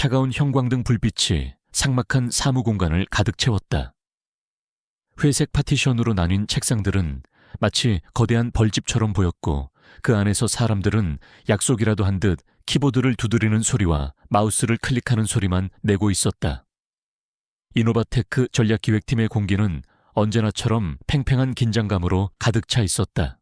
차가운 형광등 불빛이 삭막한 사무 공간을 가득 채웠다. 회색 파티션으로 나뉜 책상들은 마치 거대한 벌집처럼 보였고 그 안에서 사람들은 약속이라도 한 듯 키보드를 두드리는 소리와 마우스를 클릭하는 소리만 내고 있었다. 이노바테크 전략기획팀의 공기는 언제나처럼 팽팽한 긴장감으로 가득 차 있었다.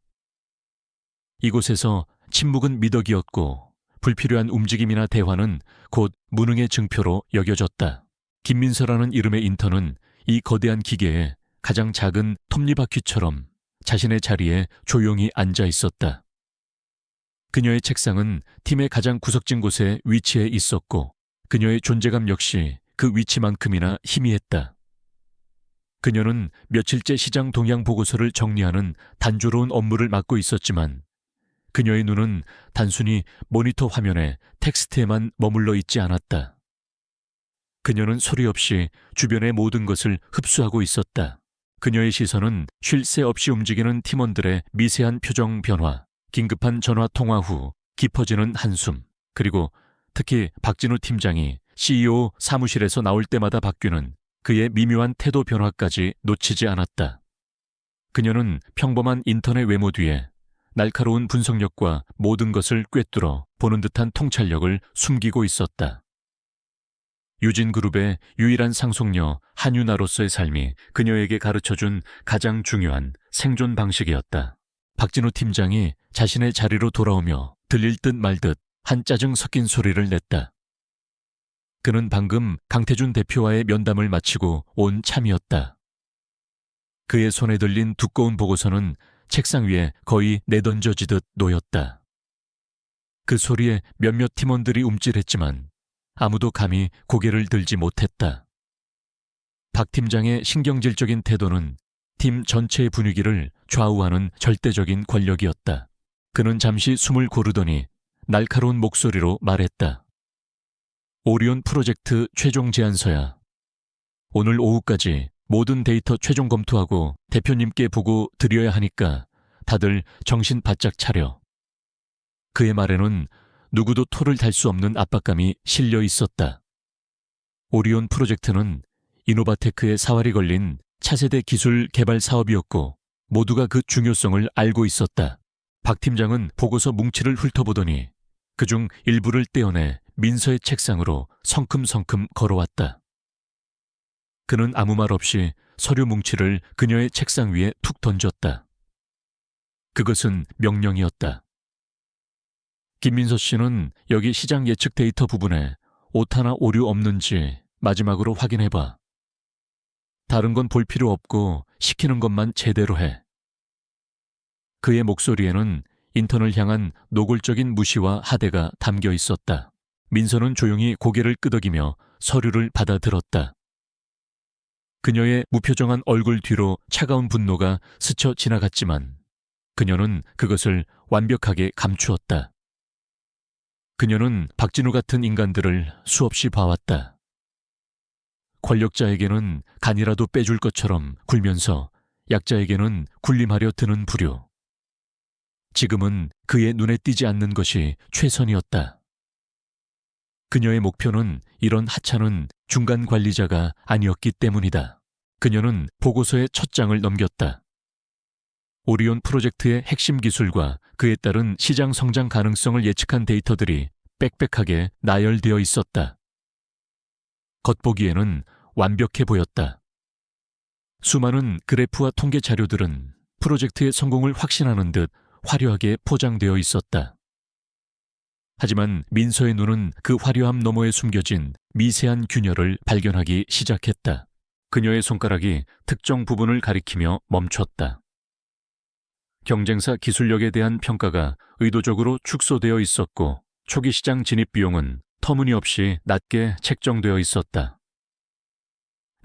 이곳에서 침묵은 미덕이었고 불필요한 움직임이나 대화는 곧 무능의 증표로 여겨졌다. 김민서라는 이름의 인턴은 이 거대한 기계에 가장 작은 톱니바퀴처럼 자신의 자리에 조용히 앉아 있었다. 그녀의 책상은 팀의 가장 구석진 곳에 위치해 있었고 그녀의 존재감 역시 그 위치만큼이나 희미했다. 그녀는 며칠째 시장 동향 보고서를 정리하는 단조로운 업무를 맡고 있었지만 그녀의 눈은 단순히 모니터 화면에 텍스트에만 머물러 있지 않았다. 그녀는 소리 없이 주변의 모든 것을 흡수하고 있었다. 그녀의 시선은 쉴 새 없이 움직이는 팀원들의 미세한 표정 변화, 긴급한 전화 통화 후 깊어지는 한숨, 그리고 특히 박진우 팀장이 CEO 사무실에서 나올 때마다 바뀌는 그의 미묘한 태도 변화까지 놓치지 않았다. 그녀는 평범한 인턴의 외모 뒤에 날카로운 분석력과 모든 것을 꿰뚫어 보는 듯한 통찰력을 숨기고 있었다. 유진그룹의 유일한 상속녀 한유나로서의 삶이 그녀에게 가르쳐준 가장 중요한 생존 방식이었다. 박진우 팀장이 자신의 자리로 돌아오며 들릴 듯 말 듯 한 짜증 섞인 소리를 냈다. 그는 방금 강태준 대표와의 면담을 마치고 온 참이었다. 그의 손에 들린 두꺼운 보고서는 책상 위에 거의 내던져지듯 놓였다. 그 소리에 몇몇 팀원들이 움찔했지만 아무도 감히 고개를 들지 못했다. 박 팀장의 신경질적인 태도는 팀 전체의 분위기를 좌우하는 절대적인 권력이었다. 그는 잠시 숨을 고르더니 날카로운 목소리로 말했다. 오리온 프로젝트 최종 제안서야. 오늘 오후까지 모든 데이터 최종 검토하고 대표님께 보고 드려야 하니까 다들 정신 바짝 차려. 그의 말에는 누구도 토를 달 수 없는 압박감이 실려 있었다. 오리온 프로젝트는 이노바테크의 사활이 걸린 차세대 기술 개발 사업이었고 모두가 그 중요성을 알고 있었다. 박 팀장은 보고서 뭉치를 훑어보더니 그중 일부를 떼어내 민서의 책상으로 성큼성큼 걸어왔다. 그는 아무 말 없이 서류 뭉치를 그녀의 책상 위에 툭 던졌다. 그것은 명령이었다. 김민서 씨는 여기 시장 예측 데이터 부분에 오타나 오류 없는지 마지막으로 확인해봐. 다른 건 볼 필요 없고 시키는 것만 제대로 해. 그의 목소리에는 인턴을 향한 노골적인 무시와 하대가 담겨 있었다. 민서는 조용히 고개를 끄덕이며 서류를 받아들었다. 그녀의 무표정한 얼굴 뒤로 차가운 분노가 스쳐 지나갔지만 그녀는 그것을 완벽하게 감추었다. 그녀는 박진우 같은 인간들을 수없이 봐왔다. 권력자에게는 간이라도 빼줄 것처럼 굴면서 약자에게는 군림하려 드는 부류. 지금은 그의 눈에 띄지 않는 것이 최선이었다. 그녀의 목표는 이런 하찮은 중간 관리자가 아니었기 때문이다. 그녀는 보고서의 첫 장을 넘겼다. 오리온 프로젝트의 핵심 기술과 그에 따른 시장 성장 가능성을 예측한 데이터들이 빽빽하게 나열되어 있었다. 겉보기에는 완벽해 보였다. 수많은 그래프와 통계 자료들은 프로젝트의 성공을 확신하는 듯 화려하게 포장되어 있었다. 하지만 민서의 눈은 그 화려함 너머에 숨겨진 미세한 균열을 발견하기 시작했다. 그녀의 손가락이 특정 부분을 가리키며 멈췄다. 경쟁사 기술력에 대한 평가가 의도적으로 축소되어 있었고 초기 시장 진입 비용은 터무니없이 낮게 책정되어 있었다.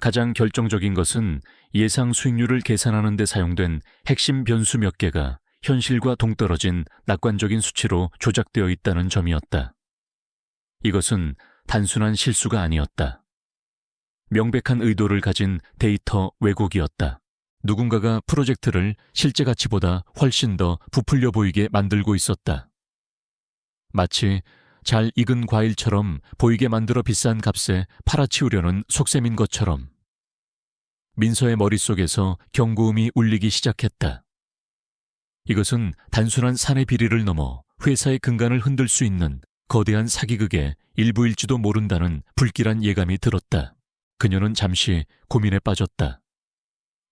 가장 결정적인 것은 예상 수익률을 계산하는 데 사용된 핵심 변수 몇 개가 현실과 동떨어진 낙관적인 수치로 조작되어 있다는 점이었다. 이것은 단순한 실수가 아니었다. 명백한 의도를 가진 데이터 왜곡이었다. 누군가가 프로젝트를 실제 가치보다 훨씬 더 부풀려 보이게 만들고 있었다. 마치 잘 익은 과일처럼 보이게 만들어 비싼 값에 팔아치우려는 속셈인 것처럼 민서의 머릿속에서 경고음이 울리기 시작했다. 이것은 단순한 사내 비리를 넘어 회사의 근간을 흔들 수 있는 거대한 사기극의 일부일지도 모른다는 불길한 예감이 들었다. 그녀는 잠시 고민에 빠졌다.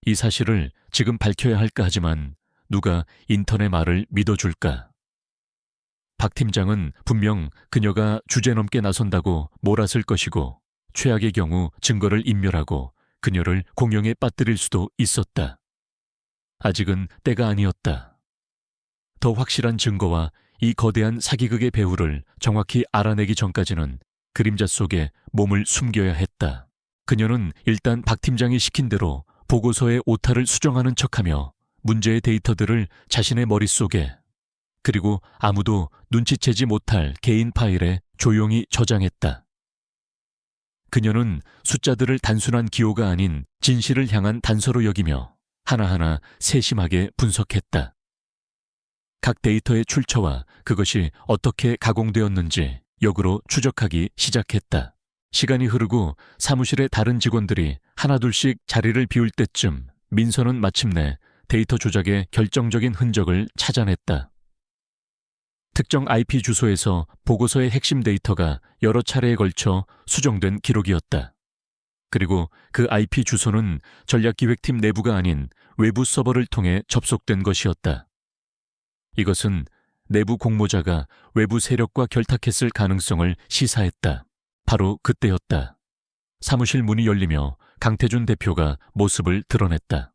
이 사실을 지금 밝혀야 할까 하지만 누가 인턴의 말을 믿어줄까? 박 팀장은 분명 그녀가 주제넘게 나선다고 몰았을 것이고 최악의 경우 증거를 인멸하고 그녀를 공영에 빠뜨릴 수도 있었다. 아직은 때가 아니었다. 더 확실한 증거와 이 거대한 사기극의 배후를 정확히 알아내기 전까지는 그림자 속에 몸을 숨겨야 했다. 그녀는 일단 박 팀장이 시킨 대로 보고서의 오타를 수정하는 척하며 문제의 데이터들을 자신의 머릿속에 그리고 아무도 눈치채지 못할 개인 파일에 조용히 저장했다. 그녀는 숫자들을 단순한 기호가 아닌 진실을 향한 단서로 여기며 하나하나 세심하게 분석했다. 각 데이터의 출처와 그것이 어떻게 가공되었는지 역으로 추적하기 시작했다. 시간이 흐르고 사무실의 다른 직원들이 하나둘씩 자리를 비울 때쯤 민서는 마침내 데이터 조작의 결정적인 흔적을 찾아냈다. 특정 IP 주소에서 보고서의 핵심 데이터가 여러 차례에 걸쳐 수정된 기록이었다. 그리고 그 IP 주소는 전략기획팀 내부가 아닌 외부 서버를 통해 접속된 것이었다. 이것은 내부 공모자가 외부 세력과 결탁했을 가능성을 시사했다. 바로 그때였다. 사무실 문이 열리며 강태준 대표가 모습을 드러냈다.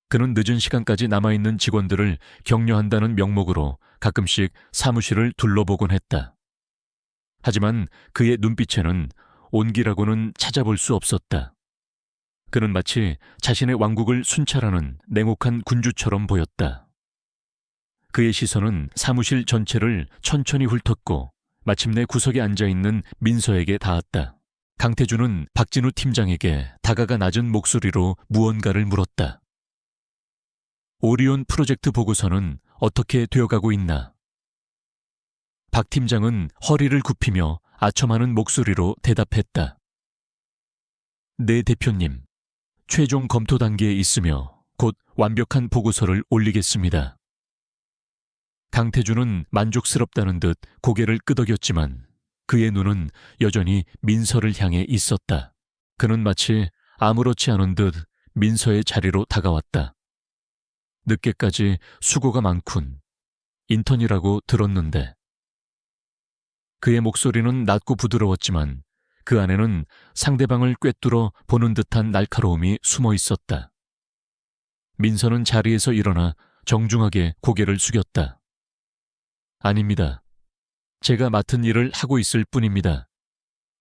그는 늦은 시간까지 남아있는 직원들을 격려한다는 명목으로 가끔씩 사무실을 둘러보곤 했다. 하지만 그의 눈빛에는 온기라고는 찾아볼 수 없었다. 그는 마치 자신의 왕국을 순찰하는 냉혹한 군주처럼 보였다. 그의 시선은 사무실 전체를 천천히 훑었고 마침내 구석에 앉아있는 민서에게 닿았다. 강태준은 박진우 팀장에게 다가가 낮은 목소리로 무언가를 물었다. 오리온 프로젝트 보고서는 어떻게 되어가고 있나? 박 팀장은 허리를 굽히며 아첨하는 목소리로 대답했다. 네, 대표님. 최종 검토 단계에 있으며 곧 완벽한 보고서를 올리겠습니다. 강태준은 만족스럽다는 듯 고개를 끄덕였지만 그의 눈은 여전히 민서를 향해 있었다. 그는 마치 아무렇지 않은 듯 민서의 자리로 다가왔다. 늦게까지 수고가 많군. 인턴이라고 들었는데. 그의 목소리는 낮고 부드러웠지만 그 안에는 상대방을 꿰뚫어 보는 듯한 날카로움이 숨어 있었다. 민서는 자리에서 일어나 정중하게 고개를 숙였다. 아닙니다. 제가 맡은 일을 하고 있을 뿐입니다.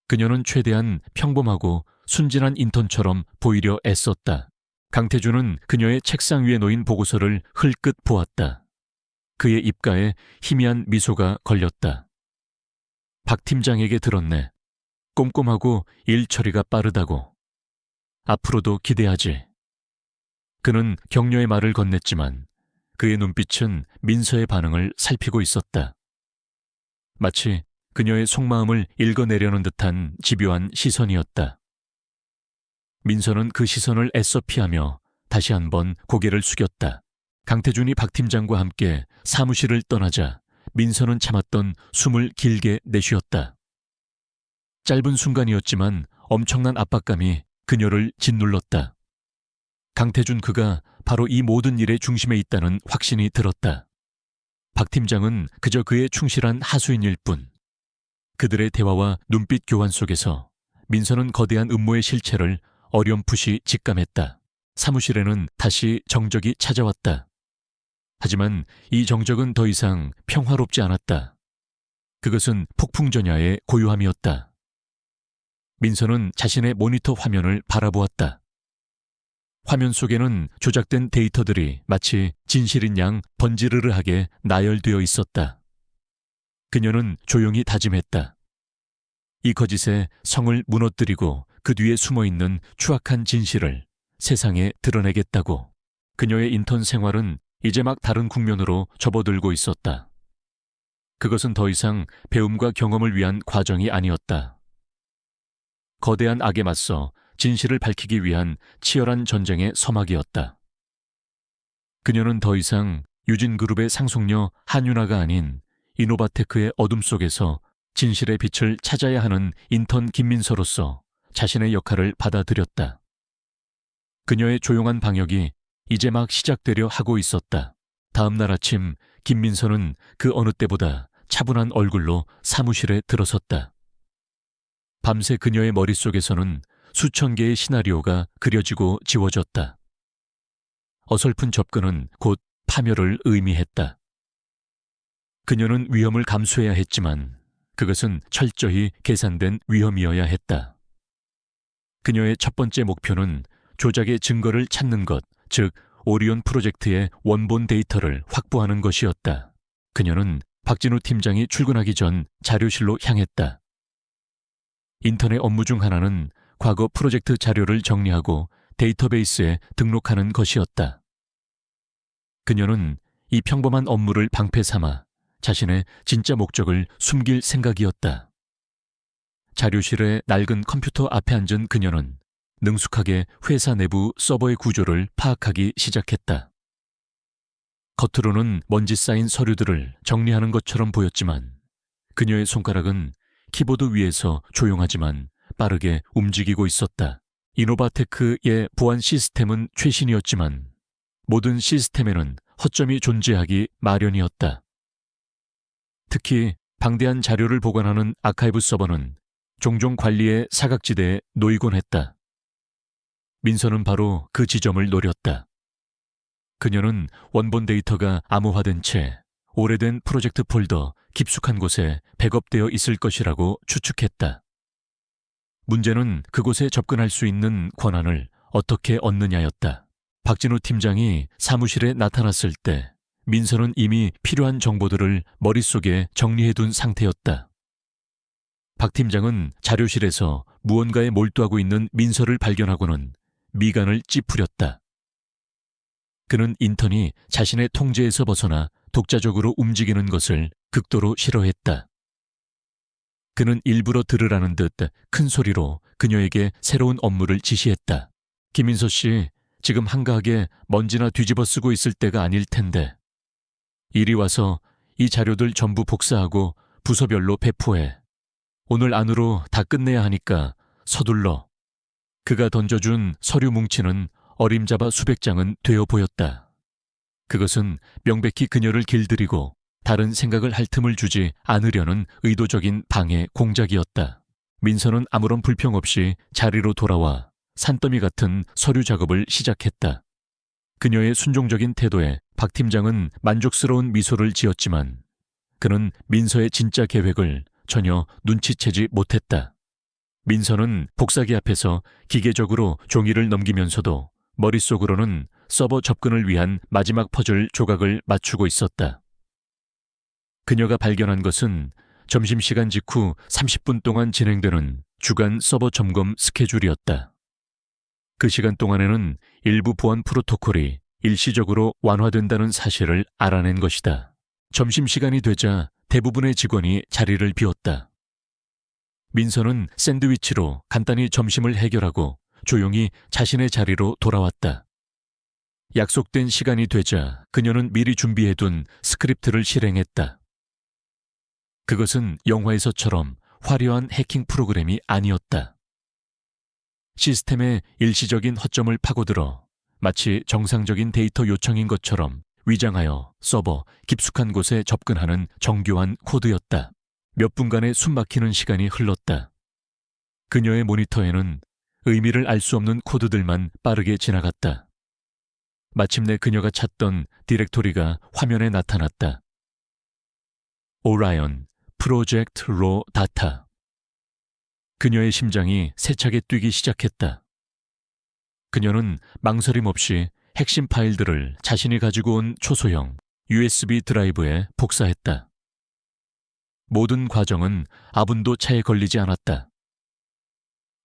그녀는 최대한 평범하고 순진한 인턴처럼 보이려 애썼다. 강태준은 그녀의 책상 위에 놓인 보고서를 흘끗 보았다. 그의 입가에 희미한 미소가 걸렸다. 박 팀장에게 들었네. 꼼꼼하고 일 처리가 빠르다고. 앞으로도 기대하지. 그는 격려의 말을 건넸지만 그의 눈빛은 민서의 반응을 살피고 있었다. 마치 그녀의 속마음을 읽어내려는 듯한 집요한 시선이었다. 민서는 그 시선을 애써 피하며 다시 한번 고개를 숙였다. 강태준이 박 팀장과 함께 사무실을 떠나자 민서는 참았던 숨을 길게 내쉬었다. 짧은 순간이었지만 엄청난 압박감이 그녀를 짓눌렀다. 강태준 그가 바로 이 모든 일의 중심에 있다는 확신이 들었다. 박 팀장은 그저 그의 충실한 하수인일 뿐. 그들의 대화와 눈빛 교환 속에서 민서는 거대한 음모의 실체를 어렴풋이 직감했다. 사무실에는 다시 정적이 찾아왔다. 하지만 이 정적은 더 이상 평화롭지 않았다. 그것은 폭풍전야의 고요함이었다. 민서는 자신의 모니터 화면을 바라보았다. 화면 속에는 조작된 데이터들이 마치 진실인 양 번지르르하게 나열되어 있었다. 그녀는 조용히 다짐했다. 이 거짓의 성을 무너뜨리고 그 뒤에 숨어있는 추악한 진실을 세상에 드러내겠다고. 그녀의 인턴 생활은 이제 막 다른 국면으로 접어들고 있었다. 그것은 더 이상 배움과 경험을 위한 과정이 아니었다. 거대한 악에 맞서 진실을 밝히기 위한 치열한 전쟁의 서막이었다. 그녀는 더 이상 유진그룹의 상속녀 한윤아가 아닌 이노바테크의 어둠 속에서 진실의 빛을 찾아야 하는 인턴 김민서로서 자신의 역할을 받아들였다. 그녀의 조용한 방역이 이제 막 시작되려 하고 있었다. 다음 날 아침 김민서는 그 어느 때보다 차분한 얼굴로 사무실에 들어섰다. 밤새 그녀의 머릿속에서는 수천 개의 시나리오가 그려지고 지워졌다. 어설픈 접근은 곧 파멸을 의미했다. 그녀는 위험을 감수해야 했지만 그것은 철저히 계산된 위험이어야 했다. 그녀의 첫 번째 목표는 조작의 증거를 찾는 것, 즉 오리온 프로젝트의 원본 데이터를 확보하는 것이었다. 그녀는 박진우 팀장이 출근하기 전 자료실로 향했다. 인턴의 업무 중 하나는 과거 프로젝트 자료를 정리하고 데이터베이스에 등록하는 것이었다. 그녀는 이 평범한 업무를 방패 삼아 자신의 진짜 목적을 숨길 생각이었다. 자료실의 낡은 컴퓨터 앞에 앉은 그녀는 능숙하게 회사 내부 서버의 구조를 파악하기 시작했다. 겉으로는 먼지 쌓인 서류들을 정리하는 것처럼 보였지만 그녀의 손가락은 키보드 위에서 조용하지만 빠르게 움직이고 있었다. 이노바테크의 보안 시스템은 최신이었지만 모든 시스템에는 허점이 존재하기 마련이었다. 특히 방대한 자료를 보관하는 아카이브 서버는 종종 관리의 사각지대에 놓이곤 했다. 민서는 바로 그 지점을 노렸다. 그녀는 원본 데이터가 암호화된 채 오래된 프로젝트 폴더 깊숙한 곳에 백업되어 있을 것이라고 추측했다. 문제는 그곳에 접근할 수 있는 권한을 어떻게 얻느냐였다. 박진우 팀장이 사무실에 나타났을 때 민서는 이미 필요한 정보들을 머릿속에 정리해둔 상태였다. 박 팀장은 자료실에서 무언가에 몰두하고 있는 민서를 발견하고는 미간을 찌푸렸다. 그는 인턴이 자신의 통제에서 벗어나 독자적으로 움직이는 것을 극도로 싫어했다. 그는 일부러 들으라는 듯 큰 소리로 그녀에게 새로운 업무를 지시했다. 김민서 씨, 지금 한가하게 먼지나 뒤집어 쓰고 있을 때가 아닐 텐데. 이리 와서 이 자료들 전부 복사하고 부서별로 배포해. 오늘 안으로 다 끝내야 하니까 서둘러. 그가 던져준 서류 뭉치는 어림잡아 수백 장은 되어 보였다. 그것은 명백히 그녀를 길들이고 다른 생각을 할 틈을 주지 않으려는 의도적인 방해 공작이었다. 민서는 아무런 불평 없이 자리로 돌아와 산더미 같은 서류 작업을 시작했다. 그녀의 순종적인 태도에 박 팀장은 만족스러운 미소를 지었지만 그는 민서의 진짜 계획을 전혀 눈치채지 못했다. 민서는 복사기 앞에서 기계적으로 종이를 넘기면서도 머릿속으로는 서버 접근을 위한 마지막 퍼즐 조각을 맞추고 있었다. 그녀가 발견한 것은 점심시간 직후 30분 동안 진행되는 주간 서버 점검 스케줄이었다. 그 시간 동안에는 일부 보안 프로토콜이 일시적으로 완화된다는 사실을 알아낸 것이다. 점심시간이 되자 대부분의 직원이 자리를 비웠다. 민서는 샌드위치로 간단히 점심을 해결하고 조용히 자신의 자리로 돌아왔다. 약속된 시간이 되자 그녀는 미리 준비해둔 스크립트를 실행했다. 그것은 영화에서처럼 화려한 해킹 프로그램이 아니었다. 시스템의 일시적인 허점을 파고들어 마치 정상적인 데이터 요청인 것처럼 위장하여 서버 깊숙한 곳에 접근하는 정교한 코드였다. 몇 분간의 숨막히는 시간이 흘렀다. 그녀의 모니터에는 의미를 알 수 없는 코드들만 빠르게 지나갔다. 마침내 그녀가 찾던 디렉토리가 화면에 나타났다. 오라이언, 프로젝트 로 다타. 그녀의 심장이 세차게 뛰기 시작했다. 그녀는 망설임 없이 핵심 파일들을 자신이 가지고 온 초소형 USB 드라이브에 복사했다. 모든 과정은 아분도 차에 걸리지 않았다.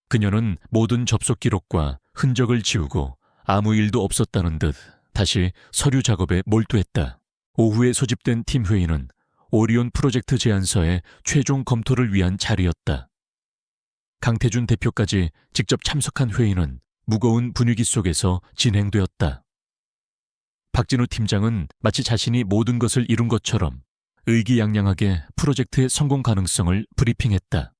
그녀는 모든 접속 기록과 흔적을 지우고 아무 일도 없었다는 듯 다시 서류 작업에 몰두했다. 오후에 소집된 팀 회의는 오리온 프로젝트 제안서의 최종 검토를 위한 자리였다. 강태준 대표까지 직접 참석한 회의는 무거운 분위기 속에서 진행되었다. 박진우 팀장은 마치 자신이 모든 것을 이룬 것처럼 의기양양하게 프로젝트의 성공 가능성을 브리핑했다.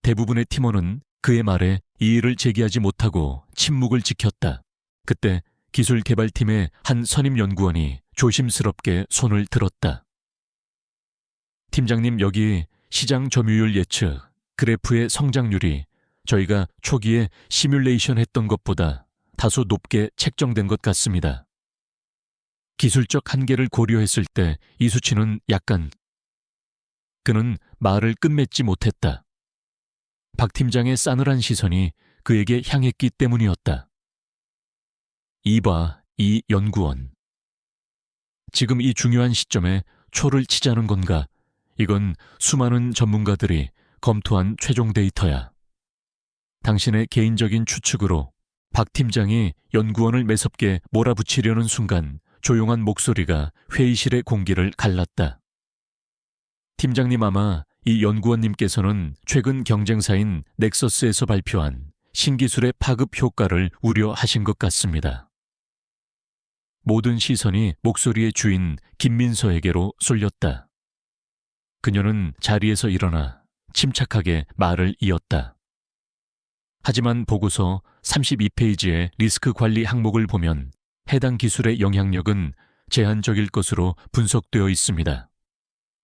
대부분의 팀원은 그의 말에 이의를 제기하지 못하고 침묵을 지켰다. 그때 기술개발팀의 한 선임 연구원이 조심스럽게 손을 들었다. 팀장님, 여기 시장 점유율 예측, 그래프의 성장률이 저희가 초기에 시뮬레이션 했던 것보다 다소 높게 책정된 것 같습니다. 기술적 한계를 고려했을 때 이 수치는 약간... 그는 말을 끝맺지 못했다. 박 팀장의 싸늘한 시선이 그에게 향했기 때문이었다. 이봐, 이 연구원. 지금 이 중요한 시점에 초를 치자는 건가? 이건 수많은 전문가들이 검토한 최종 데이터야. 당신의 개인적인 추측으로 박 팀장이 연구원을 매섭게 몰아붙이려는 순간 조용한 목소리가 회의실의 공기를 갈랐다. 팀장님, 아마 이 연구원님께서는 최근 경쟁사인 넥서스에서 발표한 신기술의 파급 효과를 우려하신 것 같습니다. 모든 시선이 목소리의 주인 김민서에게로 쏠렸다. 그녀는 자리에서 일어나 침착하게 말을 이었다. 하지만 보고서 32페이지의 리스크 관리 항목을 보면 해당 기술의 영향력은 제한적일 것으로 분석되어 있습니다.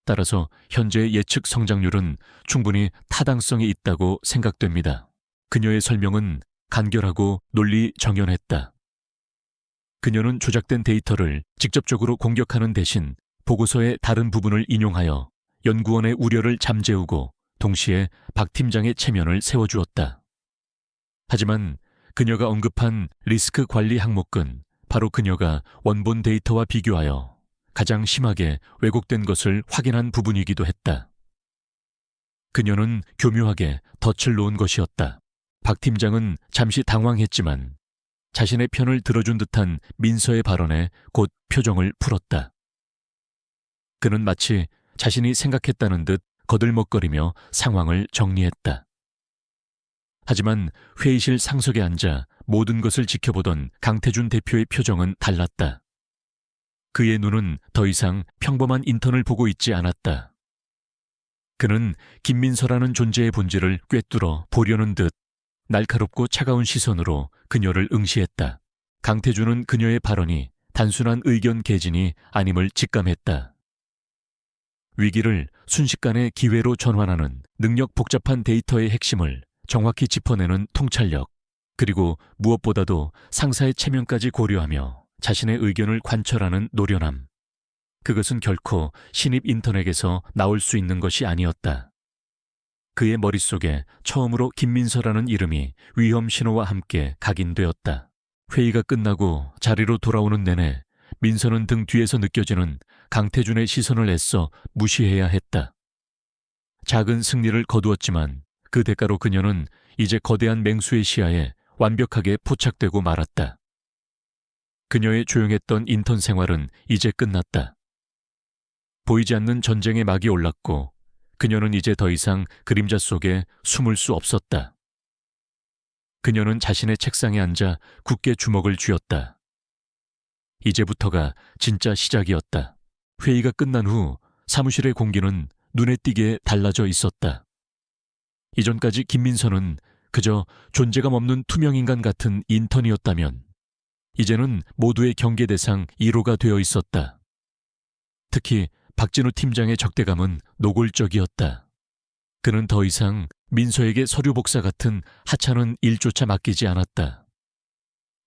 따라서 현재의 예측 성장률은 충분히 타당성이 있다고 생각됩니다. 그녀의 설명은 간결하고 논리 정연했다. 그녀는 조작된 데이터를 직접적으로 공격하는 대신 보고서의 다른 부분을 인용하여 연구원의 우려를 잠재우고 동시에 박 팀장의 체면을 세워주었다. 하지만 그녀가 언급한 리스크 관리 항목은 바로 그녀가 원본 데이터와 비교하여 가장 심하게 왜곡된 것을 확인한 부분이기도 했다. 그녀는 교묘하게 덫을 놓은 것이었다. 박 팀장은 잠시 당황했지만 자신의 편을 들어준 듯한 민서의 발언에 곧 표정을 풀었다. 그는 마치 자신이 생각했다는 듯 거들먹거리며 상황을 정리했다. 하지만 회의실 상석에 앉아 모든 것을 지켜보던 강태준 대표의 표정은 달랐다. 그의 눈은 더 이상 평범한 인턴을 보고 있지 않았다. 그는 김민서라는 존재의 본질을 꿰뚫어 보려는 듯 날카롭고 차가운 시선으로 그녀를 응시했다. 강태준은 그녀의 발언이 단순한 의견 개진이 아님을 직감했다. 위기를 순식간에 기회로 전환하는 능력 복잡한 데이터의 핵심을 정확히 짚어내는 통찰력, 그리고 무엇보다도 상사의 체면까지 고려하며 자신의 의견을 관철하는 노련함. 그것은 결코 신입 인턴에게서 나올 수 있는 것이 아니었다. 그의 머릿속에 처음으로 김민서라는 이름이 위험 신호와 함께 각인되었다. 회의가 끝나고 자리로 돌아오는 내내 민서는 등 뒤에서 느껴지는 강태준의 시선을 애써 무시해야 했다. 작은 승리를 거두었지만 그 대가로 그녀는 이제 거대한 맹수의 시야에 완벽하게 포착되고 말았다. 그녀의 조용했던 인턴 생활은 이제 끝났다. 보이지 않는 전쟁의 막이 올랐고 그녀는 이제 더 이상 그림자 속에 숨을 수 없었다. 그녀는 자신의 책상에 앉아 굳게 주먹을 쥐었다. 이제부터가 진짜 시작이었다. 회의가 끝난 후 사무실의 공기는 눈에 띄게 달라져 있었다. 이전까지 김민서는 그저 존재감 없는 투명인간 같은 인턴이었다면 이제는 모두의 경계 대상 1호가 되어 있었다. 특히 박진우 팀장의 적대감은 노골적이었다. 그는 더 이상 민서에게 서류 복사 같은 하찮은 일조차 맡기지 않았다.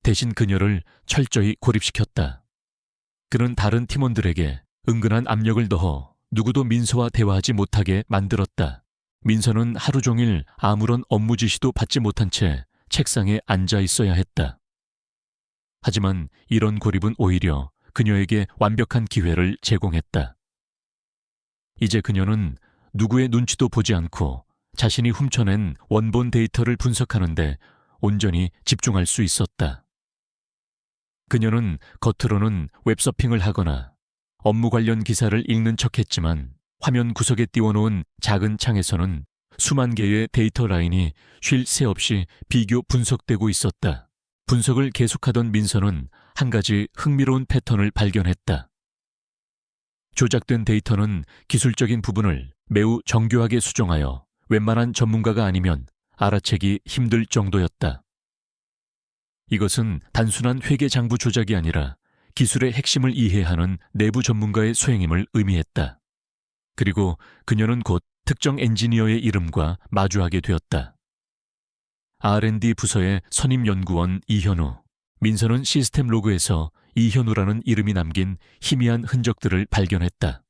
대신 그녀를 철저히 고립시켰다. 그는 다른 팀원들에게 은근한 압력을 넣어 누구도 민서와 대화하지 못하게 만들었다. 민서는 하루 종일 아무런 업무 지시도 받지 못한 채 책상에 앉아 있어야 했다. 하지만 이런 고립은 오히려 그녀에게 완벽한 기회를 제공했다. 이제 그녀는 누구의 눈치도 보지 않고 자신이 훔쳐낸 원본 데이터를 분석하는데 온전히 집중할 수 있었다. 그녀는 겉으로는 웹서핑을 하거나 업무 관련 기사를 읽는 척했지만 화면 구석에 띄워놓은 작은 창에서는 수만 개의 데이터 라인이 쉴 새 없이 비교 분석되고 있었다. 분석을 계속하던 민서는 한 가지 흥미로운 패턴을 발견했다. 조작된 데이터는 기술적인 부분을 매우 정교하게 수정하여 웬만한 전문가가 아니면 알아채기 힘들 정도였다. 이것은 단순한 회계 장부 조작이 아니라 기술의 핵심을 이해하는 내부 전문가의 소행임을 의미했다. 그리고 그녀는 곧 특정 엔지니어의 이름과 마주하게 되었다. R&D 부서의 선임 연구원 이현우. 민서는 시스템 로그에서 이현우라는 이름이 남긴 희미한 흔적들을 발견했다.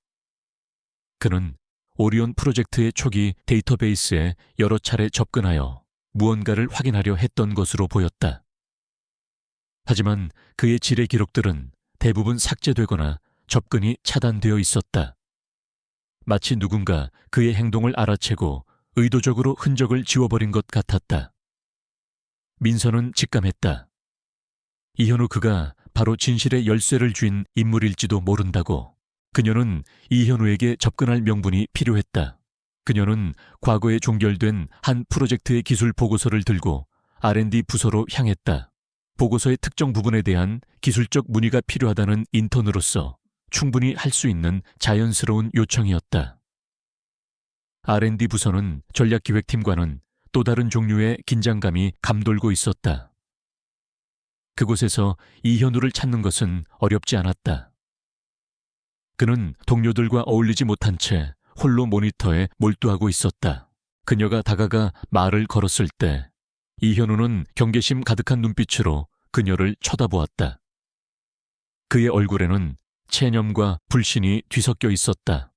그는 오리온 프로젝트의 초기 데이터베이스에 여러 차례 접근하여 무언가를 확인하려 했던 것으로 보였다. 하지만 그의 지뢰 기록들은 대부분 삭제되거나 접근이 차단되어 있었다. 마치 누군가 그의 행동을 알아채고 의도적으로 흔적을 지워버린 것 같았다. 민서는 직감했다. 이현우 그가 바로 진실의 열쇠를 쥔 인물일지도 모른다고. 그녀는 이현우에게 접근할 명분이 필요했다. 그녀는 과거에 종결된 한 프로젝트의 기술 보고서를 들고 R&D 부서로 향했다. 보고서의 특정 부분에 대한 기술적 문의가 필요하다는 인턴으로서 충분히 할 수 있는 자연스러운 요청이었다. R&D 부서는 전략기획팀과는 또 다른 종류의 긴장감이 감돌고 있었다. 그곳에서 이현우를 찾는 것은 어렵지 않았다. 그는 동료들과 어울리지 못한 채 홀로 모니터에 몰두하고 있었다. 그녀가 다가가 말을 걸었을 때 이현우는 경계심 가득한 눈빛으로 그녀를 쳐다보았다. 그의 얼굴에는 체념과 불신이 뒤섞여 있었다.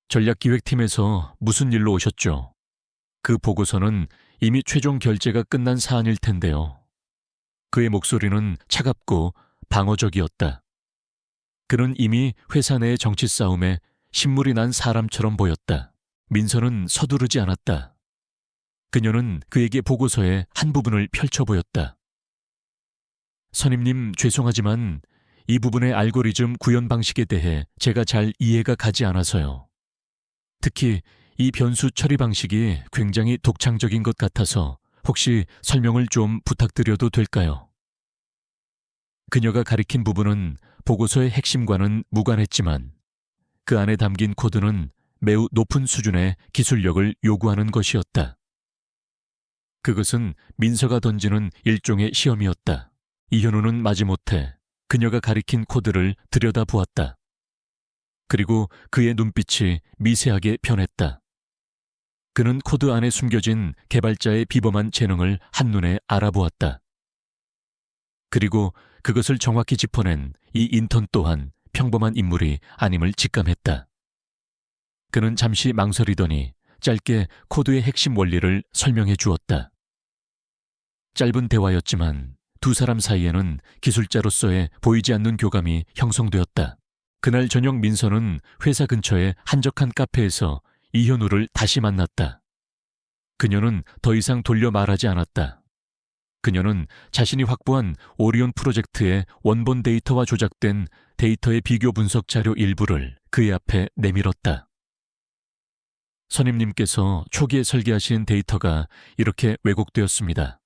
전략기획팀에서 무슨 일로 오셨죠? 그 보고서는 이미 최종 결제가 끝난 사안일 텐데요. 그의 목소리는 차갑고 방어적이었다. 그는 이미 회사 내의 정치 싸움에 신물이 난 사람처럼 보였다. 민서는 서두르지 않았다. 그녀는 그에게 보고서의 한 부분을 펼쳐 보였다. 선임님, 죄송하지만 이 부분의 알고리즘 구현 방식에 대해 제가 잘 이해가 가지 않아서요. 특히 이 변수 처리 방식이 굉장히 독창적인 것 같아서 혹시 설명을 좀 부탁드려도 될까요? 그녀가 가리킨 부분은 보고서의 핵심과는 무관했지만 그 안에 담긴 코드는 매우 높은 수준의 기술력을 요구하는 것이었다. 그것은 민서가 던지는 일종의 시험이었다. 이현우는 마지못해 그녀가 가리킨 코드를 들여다보았다. 그리고 그의 눈빛이 미세하게 변했다. 그는 코드 안에 숨겨진 개발자의 비범한 재능을 한눈에 알아보았다. 그리고 그것을 정확히 짚어낸 이 인턴 또한 평범한 인물이 아님을 직감했다. 그는 잠시 망설이더니 짧게 코드의 핵심 원리를 설명해 주었다. 짧은 대화였지만 두 사람 사이에는 기술자로서의 보이지 않는 교감이 형성되었다. 그날 저녁 민서는 회사 근처의 한적한 카페에서 이현우를 다시 만났다. 그녀는 더 이상 돌려 말하지 않았다. 그녀는 자신이 확보한 오리온 프로젝트의 원본 데이터와 조작된 데이터의 비교 분석 자료 일부를 그의 앞에 내밀었다. 선임님께서 초기에 설계하신 데이터가 이렇게 왜곡되었습니다.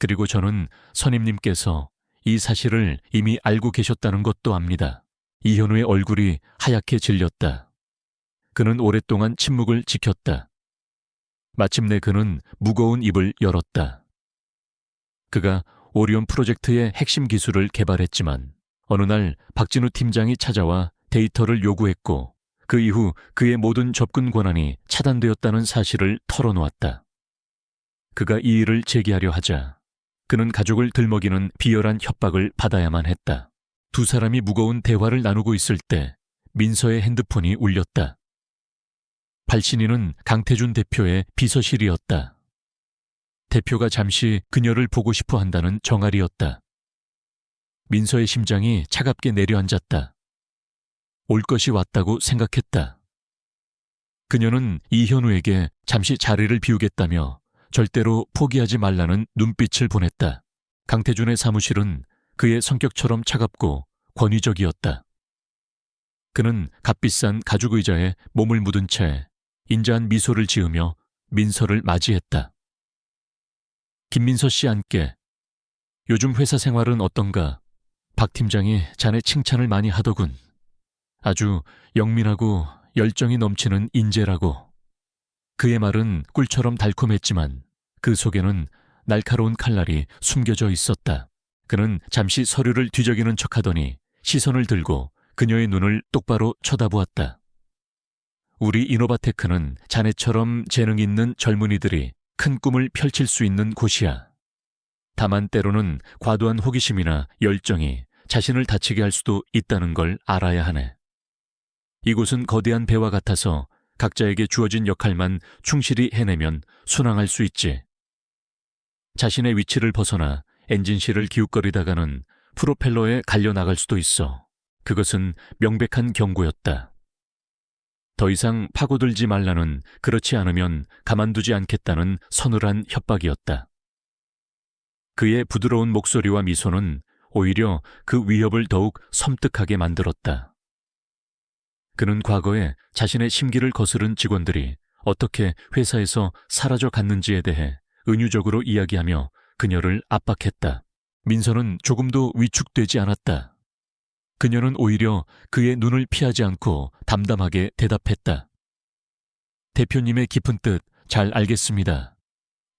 그리고 저는 선임님께서 이 사실을 이미 알고 계셨다는 것도 압니다. 이현우의 얼굴이 하얗게 질렸다. 그는 오랫동안 침묵을 지켰다. 마침내 그는 무거운 입을 열었다. 그가 오리온 프로젝트의 핵심 기술을 개발했지만 어느 날 박진우 팀장이 찾아와 데이터를 요구했고 그 이후 그의 모든 접근 권한이 차단되었다는 사실을 털어놓았다. 그가 이 일을 제기하려 하자 그는 가족을 들먹이는 비열한 협박을 받아야만 했다. 두 사람이 무거운 대화를 나누고 있을 때 민서의 핸드폰이 울렸다. 발신인은 강태준 대표의 비서실이었다. 대표가 잠시 그녀를 보고 싶어 한다는 정알이었다. 민서의 심장이 차갑게 내려앉았다. 올 것이 왔다고 생각했다. 그녀는 이현우에게 잠시 자리를 비우겠다며 절대로 포기하지 말라는 눈빛을 보냈다. 강태준의 사무실은 그의 성격처럼 차갑고 권위적이었다. 그는 값비싼 가죽 의자에 몸을 묻은 채 인자한 미소를 지으며 민서를 맞이했다. 김민서 씨 안께. 요즘 회사 생활은 어떤가? 박 팀장이 자네 칭찬을 많이 하더군. 아주 영민하고 열정이 넘치는 인재라고. 그의 말은 꿀처럼 달콤했지만 그 속에는 날카로운 칼날이 숨겨져 있었다. 그는 잠시 서류를 뒤적이는 척하더니 시선을 들고 그녀의 눈을 똑바로 쳐다보았다. 우리 이노바테크는 자네처럼 재능 있는 젊은이들이 큰 꿈을 펼칠 수 있는 곳이야. 다만 때로는 과도한 호기심이나 열정이 자신을 다치게 할 수도 있다는 걸 알아야 하네. 이곳은 거대한 배와 같아서 각자에게 주어진 역할만 충실히 해내면 순항할 수 있지. 자신의 위치를 벗어나 엔진실을 기웃거리다가는 프로펠러에 갈려나갈 수도 있어. 그것은 명백한 경고였다. 더 이상 파고들지 말라는, 그렇지 않으면 가만두지 않겠다는 서늘한 협박이었다. 그의 부드러운 목소리와 미소는 오히려 그 위협을 더욱 섬뜩하게 만들었다. 그는 과거에 자신의 심기를 거스른 직원들이 어떻게 회사에서 사라져 갔는지에 대해 은유적으로 이야기하며 그녀를 압박했다. 민서는 조금도 위축되지 않았다. 그녀는 오히려 그의 눈을 피하지 않고 담담하게 대답했다. 대표님의 깊은 뜻 잘 알겠습니다.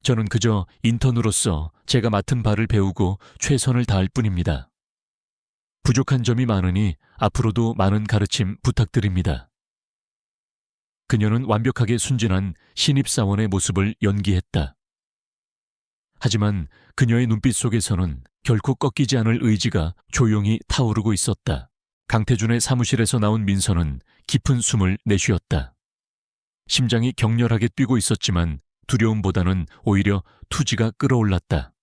저는 그저 인턴으로서 제가 맡은 바를 배우고 최선을 다할 뿐입니다. 부족한 점이 많으니 앞으로도 많은 가르침 부탁드립니다. 그녀는 완벽하게 순진한 신입사원의 모습을 연기했다. 하지만 그녀의 눈빛 속에서는 결코 꺾이지 않을 의지가 조용히 타오르고 있었다. 강태준의 사무실에서 나온 민서는 깊은 숨을 내쉬었다. 심장이 격렬하게 뛰고 있었지만 두려움보다는 오히려 투지가 끌어올랐다.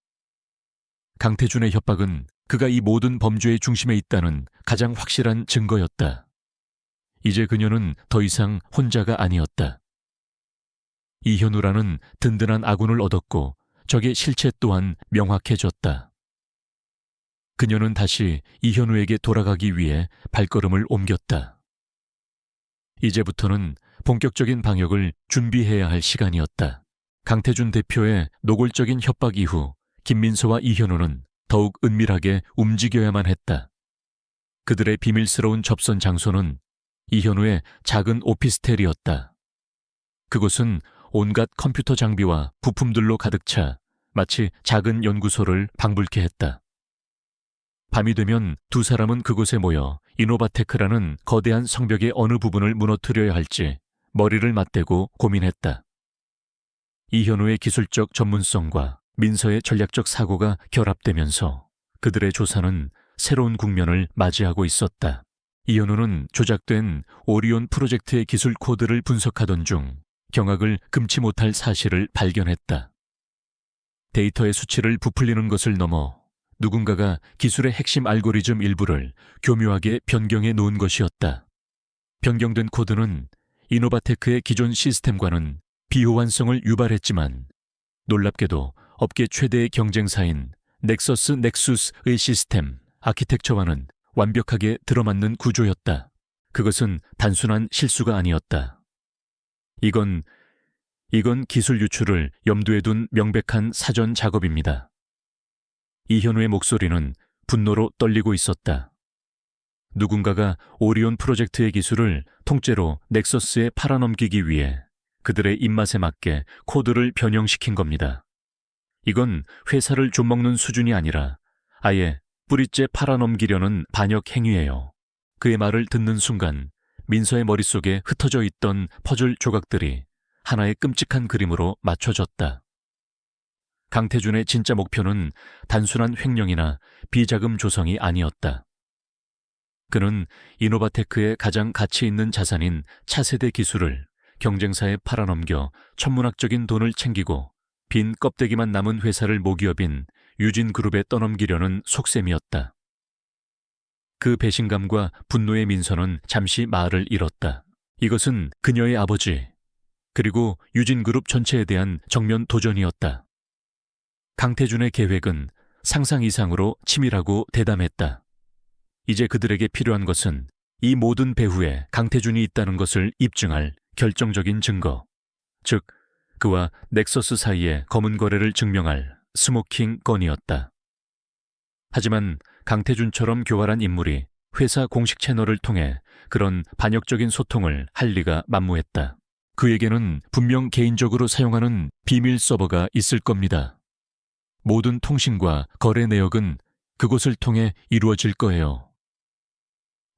강태준의 협박은 그가 이 모든 범죄의 중심에 있다는 가장 확실한 증거였다. 이제 그녀는 더 이상 혼자가 아니었다. 이현우라는 든든한 아군을 얻었고 적의 실체 또한 명확해졌다. 그녀는 다시 이현우에게 돌아가기 위해 발걸음을 옮겼다. 이제부터는 본격적인 방역을 준비해야 할 시간이었다. 강태준 대표의 노골적인 협박 이후 김민서와 이현우는 더욱 은밀하게 움직여야만 했다. 그들의 비밀스러운 접선 장소는 이현우의 작은 오피스텔이었다. 그곳은 온갖 컴퓨터 장비와 부품들로 가득 차 마치 작은 연구소를 방불케 했다. 밤이 되면 두 사람은 그곳에 모여 이노바테크라는 거대한 성벽의 어느 부분을 무너뜨려야 할지 머리를 맞대고 고민했다. 이현우의 기술적 전문성과 민서의 전략적 사고가 결합되면서 그들의 조사는 새로운 국면을 맞이하고 있었다. 이현우는 조작된 오리온 프로젝트의 기술 코드를 분석하던 중 경악을 금치 못할 사실을 발견했다. 데이터의 수치를 부풀리는 것을 넘어 누군가가 기술의 핵심 알고리즘 일부를 교묘하게 변경해 놓은 것이었다. 변경된 코드는 이노바테크의 기존 시스템과는 비호환성을 유발했지만 놀랍게도 업계 최대의 경쟁사인 넥수스의 시스템 아키텍처와는 완벽하게 들어맞는 구조였다. 그것은 단순한 실수가 아니었다. 이건 기술 유출을 염두에 둔 명백한 사전 작업입니다. 이현우의 목소리는 분노로 떨리고 있었다. 누군가가 오리온 프로젝트의 기술을 통째로 넥서스에 팔아넘기기 위해 그들의 입맛에 맞게 코드를 변형시킨 겁니다. 이건 회사를 좀먹는 수준이 아니라 아예 뿌리째 팔아넘기려는 반역 행위예요. 그의 말을 듣는 순간 민서의 머릿속에 흩어져 있던 퍼즐 조각들이 하나의 끔찍한 그림으로 맞춰졌다. 강태준의 진짜 목표는 단순한 횡령이나 비자금 조성이 아니었다. 그는 이노바테크의 가장 가치 있는 자산인 차세대 기술을 경쟁사에 팔아넘겨 천문학적인 돈을 챙기고 빈 껍데기만 남은 회사를 모기업인 유진그룹에 떠넘기려는 속셈이었다. 그 배신감과 분노의 민서는 잠시 말을 잃었다. 이것은 그녀의 아버지, 그리고 유진그룹 전체에 대한 정면 도전이었다. 강태준의 계획은 상상 이상으로 치밀하고 대담했다. 이제 그들에게 필요한 것은 이 모든 배후에 강태준이 있다는 것을 입증할 결정적인 증거, 즉 그와 넥서스 사이의 검은 거래를 증명할 스모킹 건이었다. 하지만 강태준처럼 교활한 인물이 회사 공식 채널을 통해 그런 반역적인 소통을 할 리가 만무했다. 그에게는 분명 개인적으로 사용하는 비밀 서버가 있을 겁니다. 모든 통신과 거래 내역은 그곳을 통해 이루어질 거예요.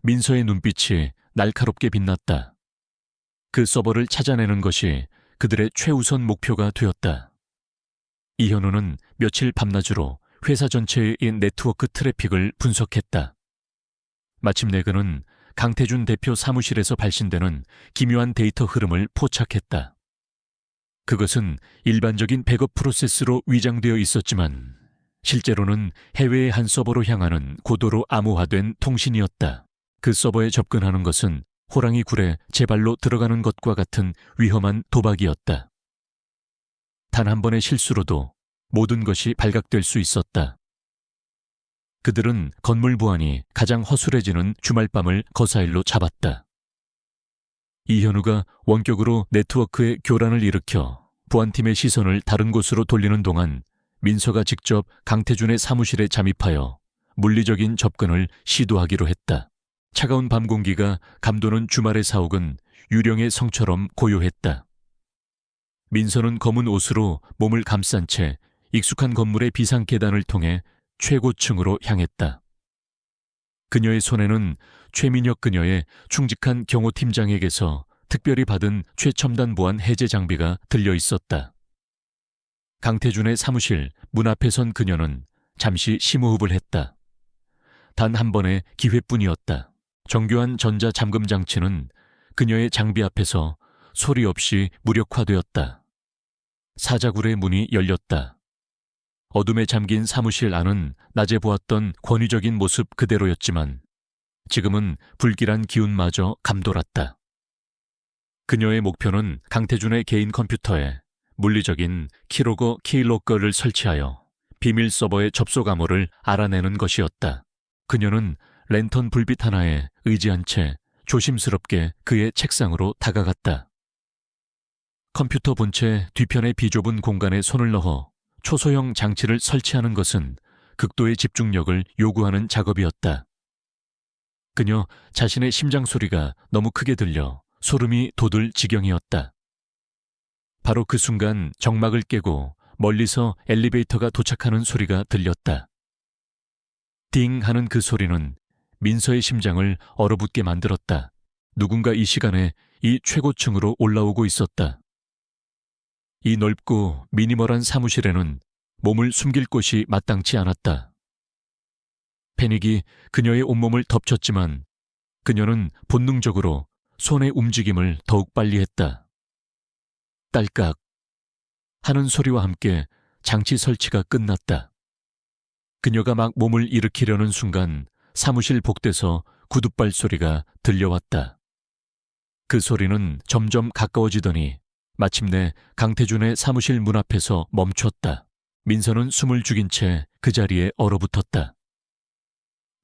민서의 눈빛이 날카롭게 빛났다. 그 서버를 찾아내는 것이 그들의 최우선 목표가 되었다. 이현우는 며칠 밤낮으로 회사 전체의 네트워크 트래픽을 분석했다. 마침내 그는 강태준 대표 사무실에서 발신되는 기묘한 데이터 흐름을 포착했다. 그것은 일반적인 백업 프로세스로 위장되어 있었지만 실제로는 해외의 한 서버로 향하는 고도로 암호화된 통신이었다. 그 서버에 접근하는 것은 호랑이 굴에 제 발로 들어가는 것과 같은 위험한 도박이었다. 단 한 번의 실수로도 모든 것이 발각될 수 있었다. 그들은 건물 보안이 가장 허술해지는 주말밤을 거사일로 잡았다. 이현우가 원격으로 네트워크에 교란을 일으켜 보안팀의 시선을 다른 곳으로 돌리는 동안 민서가 직접 강태준의 사무실에 잠입하여 물리적인 접근을 시도하기로 했다. 차가운 밤 공기가 감도는 주말의 사옥은 유령의 성처럼 고요했다. 민서는 검은 옷으로 몸을 감싼 채 익숙한 건물의 비상 계단을 통해 최고층으로 향했다. 그녀의 손에는 최민혁 그녀의 충직한 경호팀장에게서 특별히 받은 최첨단 보안 해제 장비가 들려 있었다. 강태준의 사무실 문 앞에 선 그녀는 잠시 심호흡을 했다. 단 한 번의 기회뿐이었다. 정교한 전자 잠금 장치는 그녀의 장비 앞에서 소리 없이 무력화되었다. 사자굴의 문이 열렸다. 어둠에 잠긴 사무실 안은 낮에 보았던 권위적인 모습 그대로였지만 지금은 불길한 기운마저 감돌았다. 그녀의 목표는 강태준의 개인 컴퓨터에 물리적인 키로거 키로거를 설치하여 비밀 서버의 접속 암호를 알아내는 것이었다. 그녀는 랜턴 불빛 하나에 의지한 채 조심스럽게 그의 책상으로 다가갔다. 컴퓨터 본체 뒤편의 비좁은 공간에 손을 넣어 초소형 장치를 설치하는 것은 극도의 집중력을 요구하는 작업이었다. 그녀 자신의 심장 소리가 너무 크게 들려 소름이 돋을 지경이었다. 바로 그 순간 정막을 깨고 멀리서 엘리베이터가 도착하는 소리가 들렸다. 띵 하는 그 소리는 민서의 심장을 얼어붙게 만들었다. 누군가 이 시간에 이 최고층으로 올라오고 있었다. 이 넓고 미니멀한 사무실에는 몸을 숨길 곳이 마땅치 않았다. 패닉이 그녀의 온몸을 덮쳤지만 그녀는 본능적으로 손의 움직임을 더욱 빨리 했다. 딸깍 하는 소리와 함께 장치 설치가 끝났다. 그녀가 막 몸을 일으키려는 순간 사무실 복대서 구둣발 소리가 들려왔다. 그 소리는 점점 가까워지더니 마침내 강태준의 사무실 문 앞에서 멈췄다. 민서는 숨을 죽인 채 그 자리에 얼어붙었다.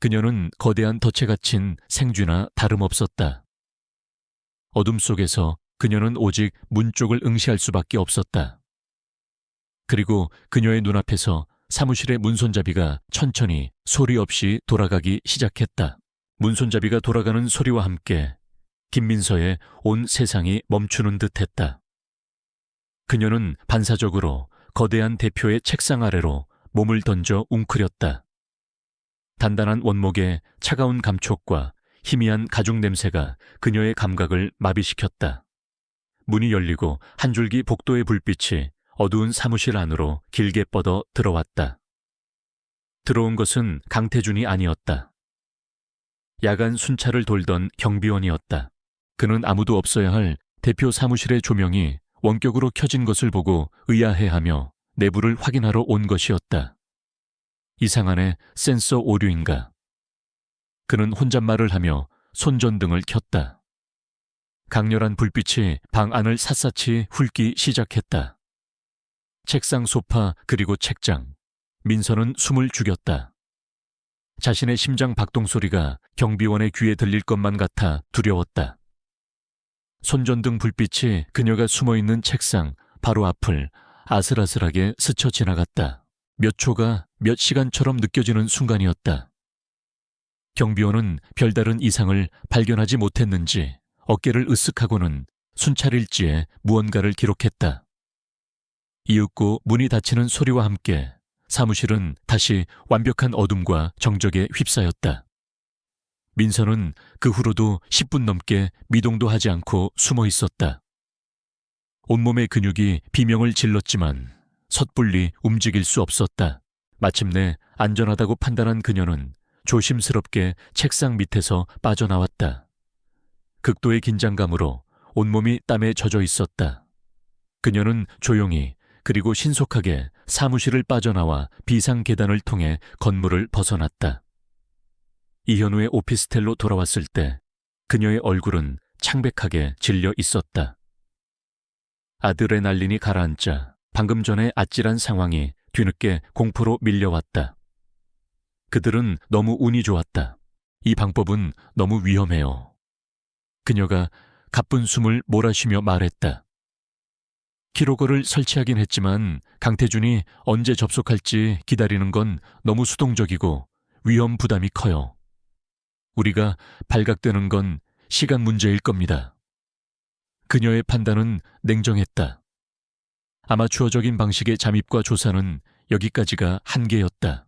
그녀는 거대한 덫에 갇힌 생쥐나 다름없었다. 어둠 속에서 그녀는 오직 문 쪽을 응시할 수밖에 없었다. 그리고 그녀의 눈앞에서 사무실의 문손잡이가 천천히 소리 없이 돌아가기 시작했다. 문손잡이가 돌아가는 소리와 함께 김민서의 온 세상이 멈추는 듯했다. 그녀는 반사적으로 거대한 대표의 책상 아래로 몸을 던져 웅크렸다. 단단한 원목의 차가운 감촉과 희미한 가죽 냄새가 그녀의 감각을 마비시켰다. 문이 열리고 한 줄기 복도의 불빛이 어두운 사무실 안으로 길게 뻗어 들어왔다. 들어온 것은 강태준이 아니었다. 야간 순찰을 돌던 경비원이었다. 그는 아무도 없어야 할 대표 사무실의 조명이 원격으로 켜진 것을 보고 의아해하며 내부를 확인하러 온 것이었다. 이상하네, 센서 오류인가. 그는 혼잣말을 하며 손전등을 켰다. 강렬한 불빛이 방 안을 샅샅이 훑기 시작했다. 책상, 소파, 그리고 책장. 민서는 숨을 죽였다. 자신의 심장 박동 소리가 경비원의 귀에 들릴 것만 같아 두려웠다. 손전등 불빛이 그녀가 숨어있는 책상 바로 앞을 아슬아슬하게 스쳐 지나갔다. 몇 초가 몇 시간처럼 느껴지는 순간이었다. 경비원은 별다른 이상을 발견하지 못했는지 어깨를 으쓱하고는 순찰일지에 무언가를 기록했다. 이윽고 문이 닫히는 소리와 함께 사무실은 다시 완벽한 어둠과 정적에 휩싸였다. 민서는 그 후로도 10분 넘게 미동도 하지 않고 숨어 있었다. 온몸의 근육이 비명을 질렀지만 섣불리 움직일 수 없었다. 마침내 안전하다고 판단한 그녀는 조심스럽게 책상 밑에서 빠져나왔다. 극도의 긴장감으로 온몸이 땀에 젖어 있었다. 그녀는 조용히 그리고 신속하게 사무실을 빠져나와 비상 계단을 통해 건물을 벗어났다. 이현우의 오피스텔로 돌아왔을 때 그녀의 얼굴은 창백하게 질려 있었다. 아드레날린이 가라앉자 방금 전에 아찔한 상황이 뒤늦게 공포로 밀려왔다. 그들은 너무 운이 좋았다. 이 방법은 너무 위험해요. 그녀가 가쁜 숨을 몰아쉬며 말했다. 키로거를 설치하긴 했지만 강태준이 언제 접속할지 기다리는 건 너무 수동적이고 위험 부담이 커요. 우리가 발각되는 건 시간 문제일 겁니다. 그녀의 판단은 냉정했다. 아마추어적인 방식의 잠입과 조사는 여기까지가 한계였다.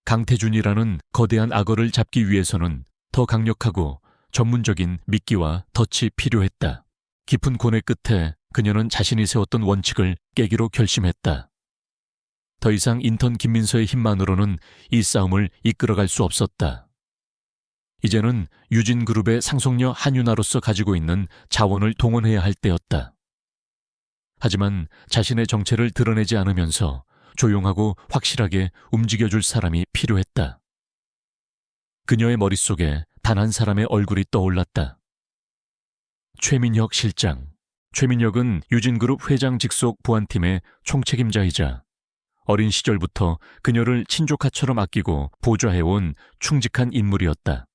강태준이라는 거대한 악어를 잡기 위해서는 더 강력하고 전문적인 미끼와 덫이 필요했다. 깊은 고뇌 끝에 그녀는 자신이 세웠던 원칙을 깨기로 결심했다. 더 이상 인턴 김민서의 힘만으로는 이 싸움을 이끌어갈 수 없었다. 이제는 유진그룹의 상속녀 한윤아로서 가지고 있는 자원을 동원해야 할 때였다. 하지만 자신의 정체를 드러내지 않으면서 조용하고 확실하게 움직여줄 사람이 필요했다. 그녀의 머릿속에 단 한 사람의 얼굴이 떠올랐다. 최민혁 실장. 최민혁은 유진그룹 회장 직속 보안팀의 총책임자이자 어린 시절부터 그녀를 친조카처럼 아끼고 보좌해온 충직한 인물이었다.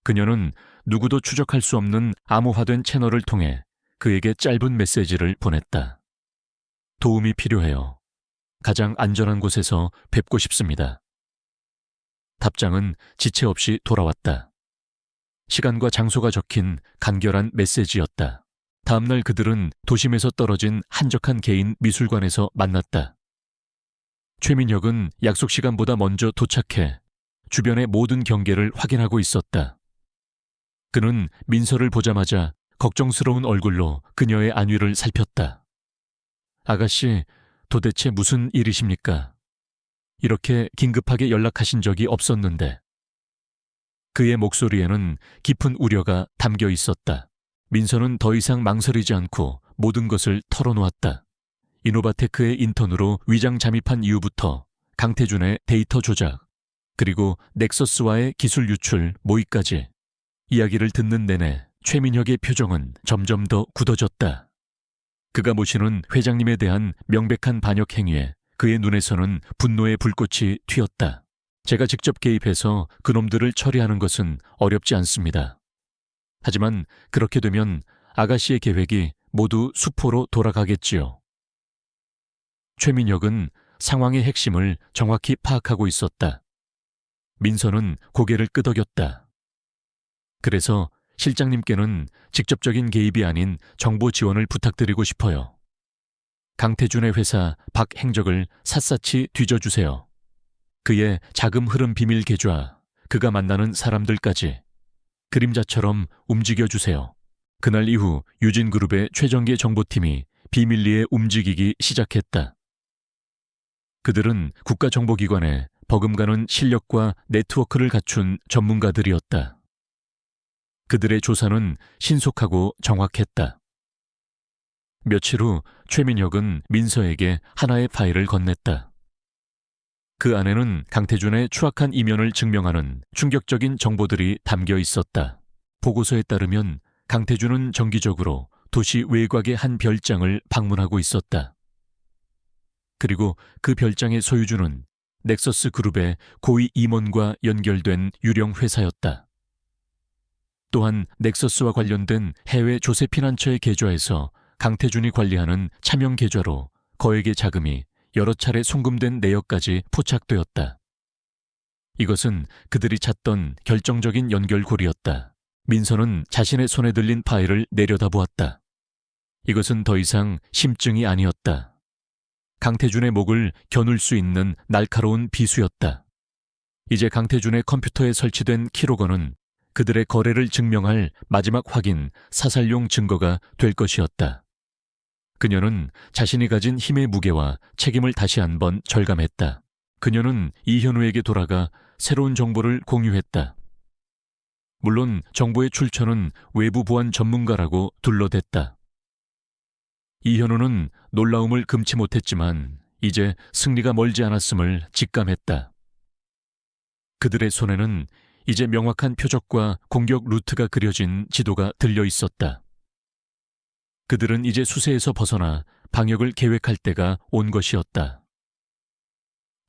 그녀는 누구도 추적할 수 없는 암호화된 채널을 통해 그에게 짧은 메시지를 보냈다. 도움이 필요해요. 가장 안전한 곳에서 뵙고 싶습니다. 답장은 지체 없이 돌아왔다. 시간과 장소가 적힌 간결한 메시지였다. 다음날 그들은 도심에서 떨어진 한적한 개인 미술관에서 만났다. 최민혁은 약속 시간보다 먼저 도착해 주변의 모든 경계를 확인하고 있었다. 그는 민서를 보자마자 걱정스러운 얼굴로 그녀의 안위를 살폈다. 아가씨, 도대체 무슨 일이십니까? 이렇게 긴급하게 연락하신 적이 없었는데. 그의 목소리에는 깊은 우려가 담겨 있었다. 민서는 더 이상 망설이지 않고 모든 것을 털어놓았다. 이노바테크의 인턴으로 위장 잠입한 이후부터 강태준의 데이터 조작, 그리고 넥서스와의 기술 유출 모의까지 이야기를 듣는 내내 최민혁의 표정은 점점 더 굳어졌다. 그가 모시는 회장님에 대한 명백한 반역 행위에 그의 눈에서는 분노의 불꽃이 튀었다. 제가 직접 개입해서 그놈들을 처리하는 것은 어렵지 않습니다. 하지만 그렇게 되면 아가씨의 계획이 모두 수포로 돌아가겠지요. 최민혁은 상황의 핵심을 정확히 파악하고 있었다. 민서는 고개를 끄덕였다. 그래서 실장님께는 직접적인 개입이 아닌 정보 지원을 부탁드리고 싶어요. 강태준의 회사 박 행적을 샅샅이 뒤져주세요. 그의 자금 흐름 비밀 계좌, 그가 만나는 사람들까지 그림자처럼 움직여주세요. 그날 이후 유진그룹의 최정계 정보팀이 비밀리에 움직이기 시작했다. 그들은 국가정보기관에 버금가는 실력과 네트워크를 갖춘 전문가들이었다. 그들의 조사는 신속하고 정확했다. 며칠 후 최민혁은 민서에게 하나의 파일을 건넸다. 그 안에는 강태준의 추악한 이면을 증명하는 충격적인 정보들이 담겨 있었다. 보고서에 따르면 강태준은 정기적으로 도시 외곽의 한 별장을 방문하고 있었다. 그리고 그 별장의 소유주는 넥서스 그룹의 고위 임원과 연결된 유령 회사였다. 또한 넥서스와 관련된 해외 조세 피난처의 계좌에서 강태준이 관리하는 차명 계좌로 거액의 자금이 여러 차례 송금된 내역까지 포착되었다. 이것은 그들이 찾던 결정적인 연결고리였다. 민서는 자신의 손에 들린 파일을 내려다보았다. 이것은 더 이상 심증이 아니었다. 강태준의 목을 겨눌 수 있는 날카로운 비수였다. 이제 강태준의 컴퓨터에 설치된 키로건은 그들의 거래를 증명할 마지막 확인, 사살용 증거가 될 것이었다. 그녀는 자신이 가진 힘의 무게와 책임을 다시 한번 절감했다. 그녀는 이현우에게 돌아가 새로운 정보를 공유했다. 물론 정보의 출처는 외부 보안 전문가라고 둘러댔다. 이현우는 놀라움을 금치 못했지만 이제 승리가 멀지 않았음을 직감했다. 그들의 손에는 이제 명확한 표적과 공격 루트가 그려진 지도가 들려 있었다. 그들은 이제 수세에서 벗어나 방역을 계획할 때가 온 것이었다.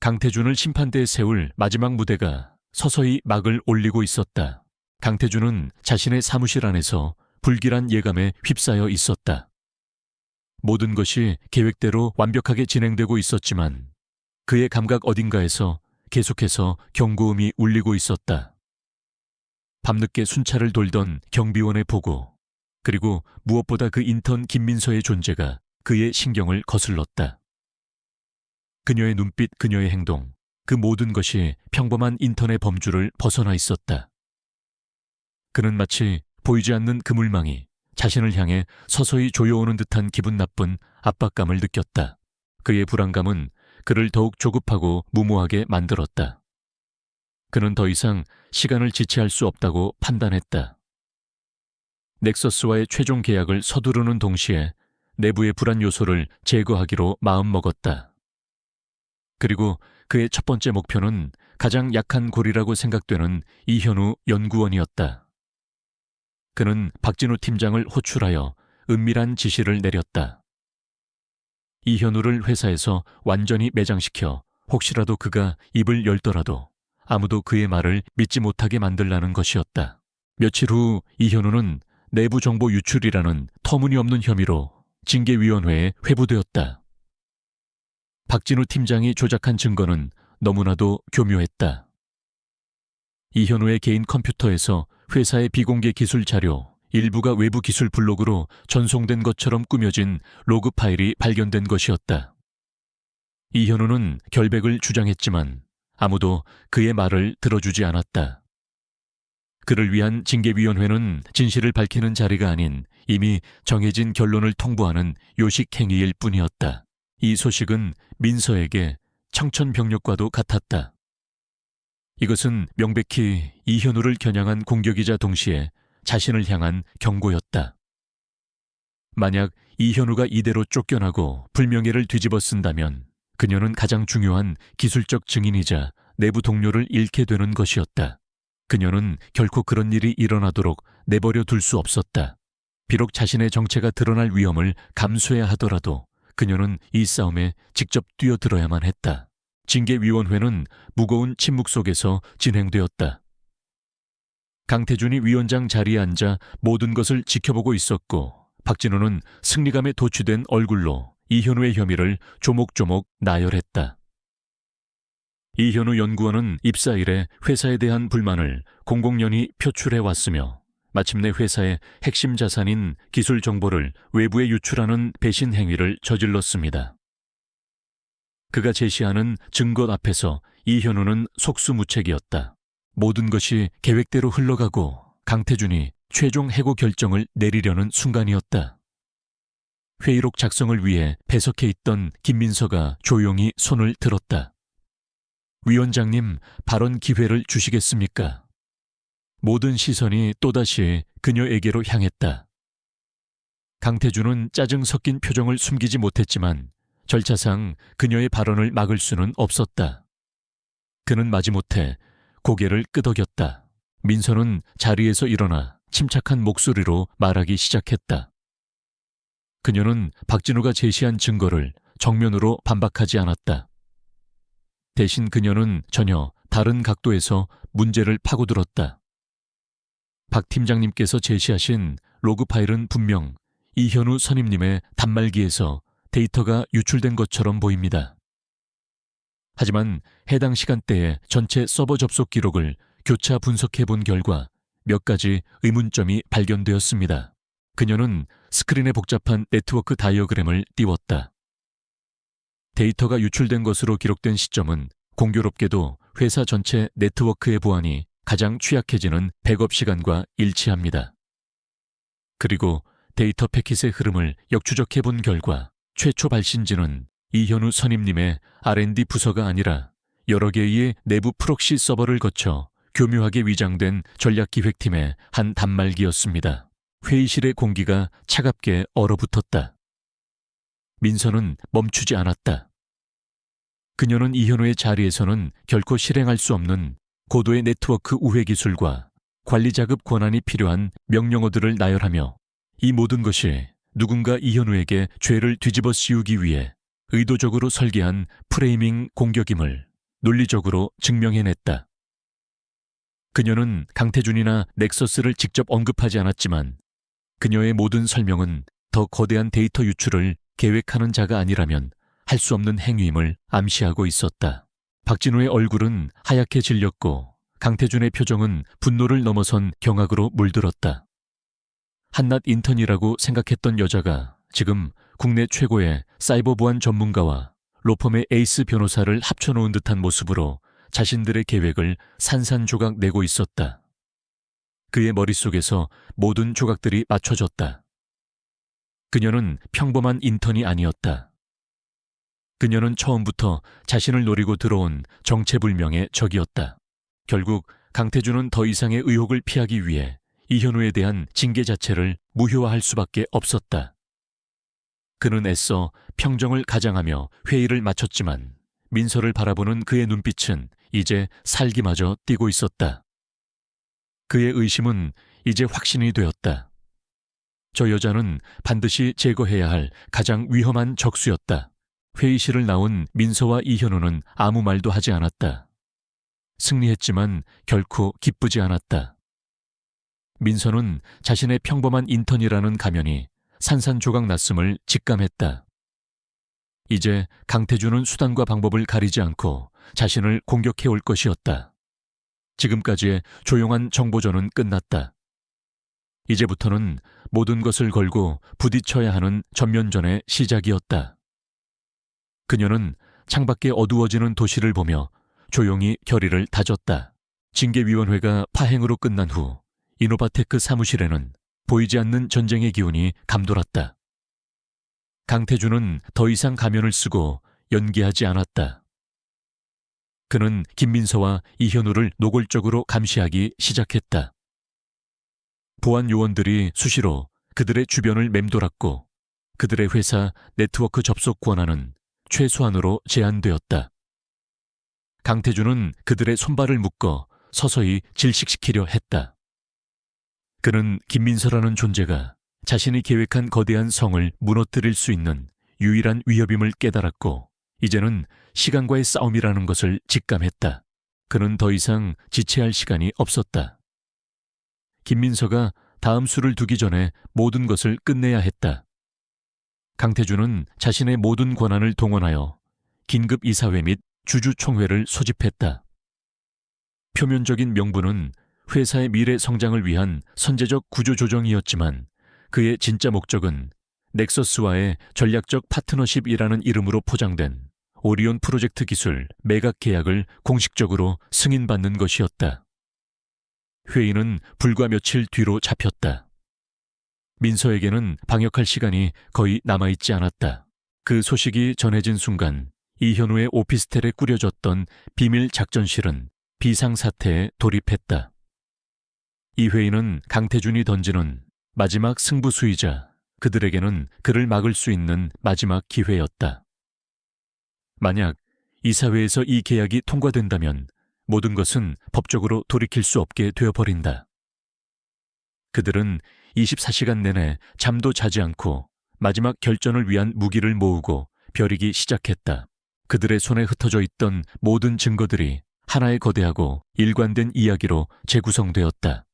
강태준을 심판대에 세울 마지막 무대가 서서히 막을 올리고 있었다. 강태준은 자신의 사무실 안에서 불길한 예감에 휩싸여 있었다. 모든 것이 계획대로 완벽하게 진행되고 있었지만 그의 감각 어딘가에서 계속해서 경고음이 울리고 있었다. 밤늦게 순찰을 돌던 경비원의 보고, 그리고 무엇보다 그 인턴 김민서의 존재가 그의 신경을 거슬렀다. 그녀의 눈빛, 그녀의 행동, 그 모든 것이 평범한 인턴의 범주를 벗어나 있었다. 그는 마치 보이지 않는 그물망이 자신을 향해 서서히 조여오는 듯한 기분 나쁜 압박감을 느꼈다. 그의 불안감은 그를 더욱 조급하고 무모하게 만들었다. 그는 더 이상 시간을 지체할 수 없다고 판단했다. 넥서스와의 최종 계약을 서두르는 동시에 내부의 불안 요소를 제거하기로 마음먹었다. 그리고 그의 첫 번째 목표는 가장 약한 고리라고 생각되는 이현우 연구원이었다. 그는 박진우 팀장을 호출하여 은밀한 지시를 내렸다. 이현우를 회사에서 완전히 매장시켜 혹시라도 그가 입을 열더라도 아무도 그의 말을 믿지 못하게 만들라는 것이었다. 며칠 후 이현우는 내부 정보 유출이라는 터무니없는 혐의로 징계위원회에 회부되었다. 박진우 팀장이 조작한 증거는 너무나도 교묘했다. 이현우의 개인 컴퓨터에서 회사의 비공개 기술 자료 일부가 외부 기술 블록으로 전송된 것처럼 꾸며진 로그 파일이 발견된 것이었다. 이현우는 결백을 주장했지만 아무도 그의 말을 들어주지 않았다. 그를 위한 징계위원회는 진실을 밝히는 자리가 아닌 이미 정해진 결론을 통보하는 요식행위일 뿐이었다. 이 소식은 민서에게 청천벽력과도 같았다. 이것은 명백히 이현우를 겨냥한 공격이자 동시에 자신을 향한 경고였다. 만약 이현우가 이대로 쫓겨나고 불명예를 뒤집어 쓴다면 그녀는 가장 중요한 기술적 증인이자 내부 동료를 잃게 되는 것이었다. 그녀는 결코 그런 일이 일어나도록 내버려 둘 수 없었다. 비록 자신의 정체가 드러날 위험을 감수해야 하더라도 그녀는 이 싸움에 직접 뛰어들어야만 했다. 징계위원회는 무거운 침묵 속에서 진행되었다. 강태준이 위원장 자리에 앉아 모든 것을 지켜보고 있었고 박진우는 승리감에 도취된 얼굴로 이현우의 혐의를 조목조목 나열했다. 이현우 연구원은 입사 이래 회사에 대한 불만을 공공연히 표출해 왔으며 마침내 회사의 핵심 자산인 기술 정보를 외부에 유출하는 배신 행위를 저질렀습니다. 그가 제시하는 증거 앞에서 이현우는 속수무책이었다. 모든 것이 계획대로 흘러가고 강태준이 최종 해고 결정을 내리려는 순간이었다. 회의록 작성을 위해 배석해 있던 김민서가 조용히 손을 들었다. 위원장님, 발언 기회를 주시겠습니까? 모든 시선이 또다시 그녀에게로 향했다. 강태준은 짜증 섞인 표정을 숨기지 못했지만 절차상 그녀의 발언을 막을 수는 없었다. 그는 마지못해 고개를 끄덕였다. 민서는 자리에서 일어나 침착한 목소리로 말하기 시작했다. 그녀는 박진우가 제시한 증거를 정면으로 반박하지 않았다. 대신 그녀는 전혀 다른 각도에서 문제를 파고들었다. 박 팀장님께서 제시하신 로그 파일은 분명 이현우 선임님의 단말기에서 데이터가 유출된 것처럼 보입니다. 하지만 해당 시간대의 전체 서버 접속 기록을 교차 분석해 본 결과 몇 가지 의문점이 발견되었습니다. 그녀는 스크린에 복잡한 네트워크 다이어그램을 띄웠다. 데이터가 유출된 것으로 기록된 시점은 공교롭게도 회사 전체 네트워크의 보안이 가장 취약해지는 백업 시간과 일치합니다. 그리고 데이터 패킷의 흐름을 역추적해 본 결과 최초 발신지는 이현우 선임님의 R&D 부서가 아니라 여러 개의 내부 프록시 서버를 거쳐 교묘하게 위장된 전략기획팀의 한 단말기였습니다. 회의실의 공기가 차갑게 얼어붙었다. 민서는 멈추지 않았다. 그녀는 이현우의 자리에서는 결코 실행할 수 없는 고도의 네트워크 우회 기술과 관리 자급 권한이 필요한 명령어들을 나열하며 이 모든 것이 누군가 이현우에게 죄를 뒤집어 씌우기 위해 의도적으로 설계한 프레이밍 공격임을 논리적으로 증명해냈다. 그녀는 강태준이나 넥서스를 직접 언급하지 않았지만 그녀의 모든 설명은 더 거대한 데이터 유출을 계획하는 자가 아니라면 할 수 없는 행위임을 암시하고 있었다. 박진우의 얼굴은 하얗게 질렸고 강태준의 표정은 분노를 넘어선 경악으로 물들었다. 한낱 인턴이라고 생각했던 여자가 지금 국내 최고의 사이버 보안 전문가와 로펌의 에이스 변호사를 합쳐놓은 듯한 모습으로 자신들의 계획을 산산조각 내고 있었다. 그의 머릿속에서 모든 조각들이 맞춰졌다. 그녀는 평범한 인턴이 아니었다. 그녀는 처음부터 자신을 노리고 들어온 정체불명의 적이었다. 결국 강태준은 더 이상의 의혹을 피하기 위해 이현우에 대한 징계 자체를 무효화할 수밖에 없었다. 그는 애써 평정을 가장하며 회의를 마쳤지만 민서를 바라보는 그의 눈빛은 이제 살기마저 띄고 있었다. 그의 의심은 이제 확신이 되었다. 저 여자는 반드시 제거해야 할 가장 위험한 적수였다. 회의실을 나온 민서와 이현우는 아무 말도 하지 않았다. 승리했지만 결코 기쁘지 않았다. 민서는 자신의 평범한 인턴이라는 가면이 산산조각 났음을 직감했다. 이제 강태준은 수단과 방법을 가리지 않고 자신을 공격해올 것이었다. 지금까지의 조용한 정보전은 끝났다. 이제부터는 모든 것을 걸고 부딪혀야 하는 전면전의 시작이었다. 그녀는 창밖에 어두워지는 도시를 보며 조용히 결의를 다졌다. 징계위원회가 파행으로 끝난 후 이노바테크 사무실에는 보이지 않는 전쟁의 기운이 감돌았다. 강태준은 더 이상 가면을 쓰고 연기하지 않았다. 그는 김민서와 이현우를 노골적으로 감시하기 시작했다. 보안 요원들이 수시로 그들의 주변을 맴돌았고 그들의 회사 네트워크 접속 권한은 최소한으로 제한되었다. 강태준은 그들의 손발을 묶어 서서히 질식시키려 했다. 그는 김민서라는 존재가 자신이 계획한 거대한 성을 무너뜨릴 수 있는 유일한 위협임을 깨달았고 이제는 시간과의 싸움이라는 것을 직감했다. 그는 더 이상 지체할 시간이 없었다. 김민서가 다음 수를 두기 전에 모든 것을 끝내야 했다. 강태준은 자신의 모든 권한을 동원하여 긴급 이사회 및 주주총회를 소집했다. 표면적인 명분은 회사의 미래 성장을 위한 선제적 구조조정이었지만 그의 진짜 목적은 넥서스와의 전략적 파트너십이라는 이름으로 포장된 오리온 프로젝트 기술 매각 계약을 공식적으로 승인받는 것이었다. 회의는 불과 며칠 뒤로 잡혔다. 민서에게는 방역할 시간이 거의 남아있지 않았다. 그 소식이 전해진 순간 이현우의 오피스텔에 꾸려졌던 비밀 작전실은 비상사태에 돌입했다. 이 회의는 강태준이 던지는 마지막 승부수이자 그들에게는 그를 막을 수 있는 마지막 기회였다. 만약 이사회에서 이 계약이 통과된다면 모든 것은 법적으로 돌이킬 수 없게 되어버린다. 그들은 24시간 내내 잠도 자지 않고 마지막 결전을 위한 무기를 모으고 벼리기 시작했다. 그들의 손에 흩어져 있던 모든 증거들이 하나의 거대하고 일관된 이야기로 재구성되었다.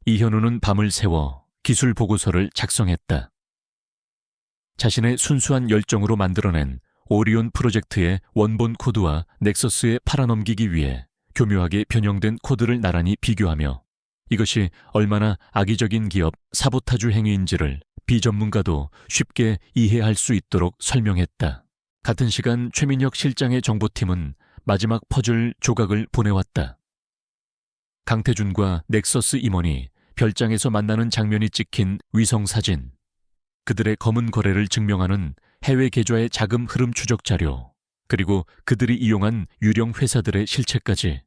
이현우는 밤을 새워 기술 보고서를 작성했다. 자신의 순수한 열정으로 만들어낸 오리온 프로젝트의 원본 코드와 넥서스에 팔아넘기기 위해 교묘하게 변형된 코드를 나란히 비교하며 이것이 얼마나 악의적인 기업 사보타주 행위인지를 비전문가도 쉽게 이해할 수 있도록 설명했다. 같은 시간 최민혁 실장의 정보팀은 마지막 퍼즐 조각을 보내왔다. 강태준과 넥서스 임원이 별장에서 만나는 장면이 찍힌 위성사진, 그들의 검은 거래를 증명하는 해외 계좌의 자금 흐름 추적 자료, 그리고 그들이 이용한 유령 회사들의 실체까지.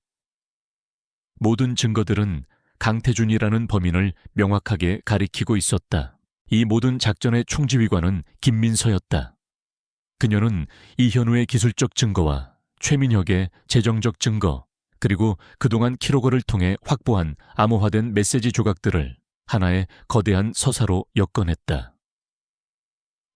모든 증거들은 강태준이라는 범인을 명확하게 가리키고 있었다. 이 모든 작전의 총지휘관은 김민서였다. 그녀는 이현우의 기술적 증거와 최민혁의 재정적 증거, 그리고 그동안 키로거를 통해 확보한 암호화된 메시지 조각들을 하나의 거대한 서사로 엮어냈다.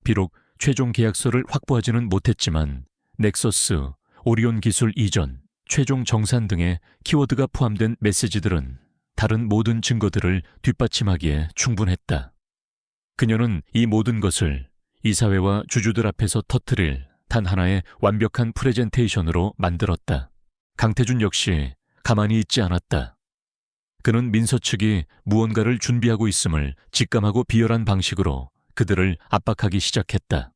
비록 최종 계약서를 확보하지는 못했지만 넥서스, 오리온 기술 이전, 최종 정산 등의 키워드가 포함된 메시지들은 다른 모든 증거들을 뒷받침하기에 충분했다. 그녀는 이 모든 것을 이사회와 주주들 앞에서 터뜨릴 단 하나의 완벽한 프레젠테이션으로 만들었다. 강태준 역시 가만히 있지 않았다. 그는 민서 측이 무언가를 준비하고 있음을 직감하고 비열한 방식으로 그들을 압박하기 시작했다.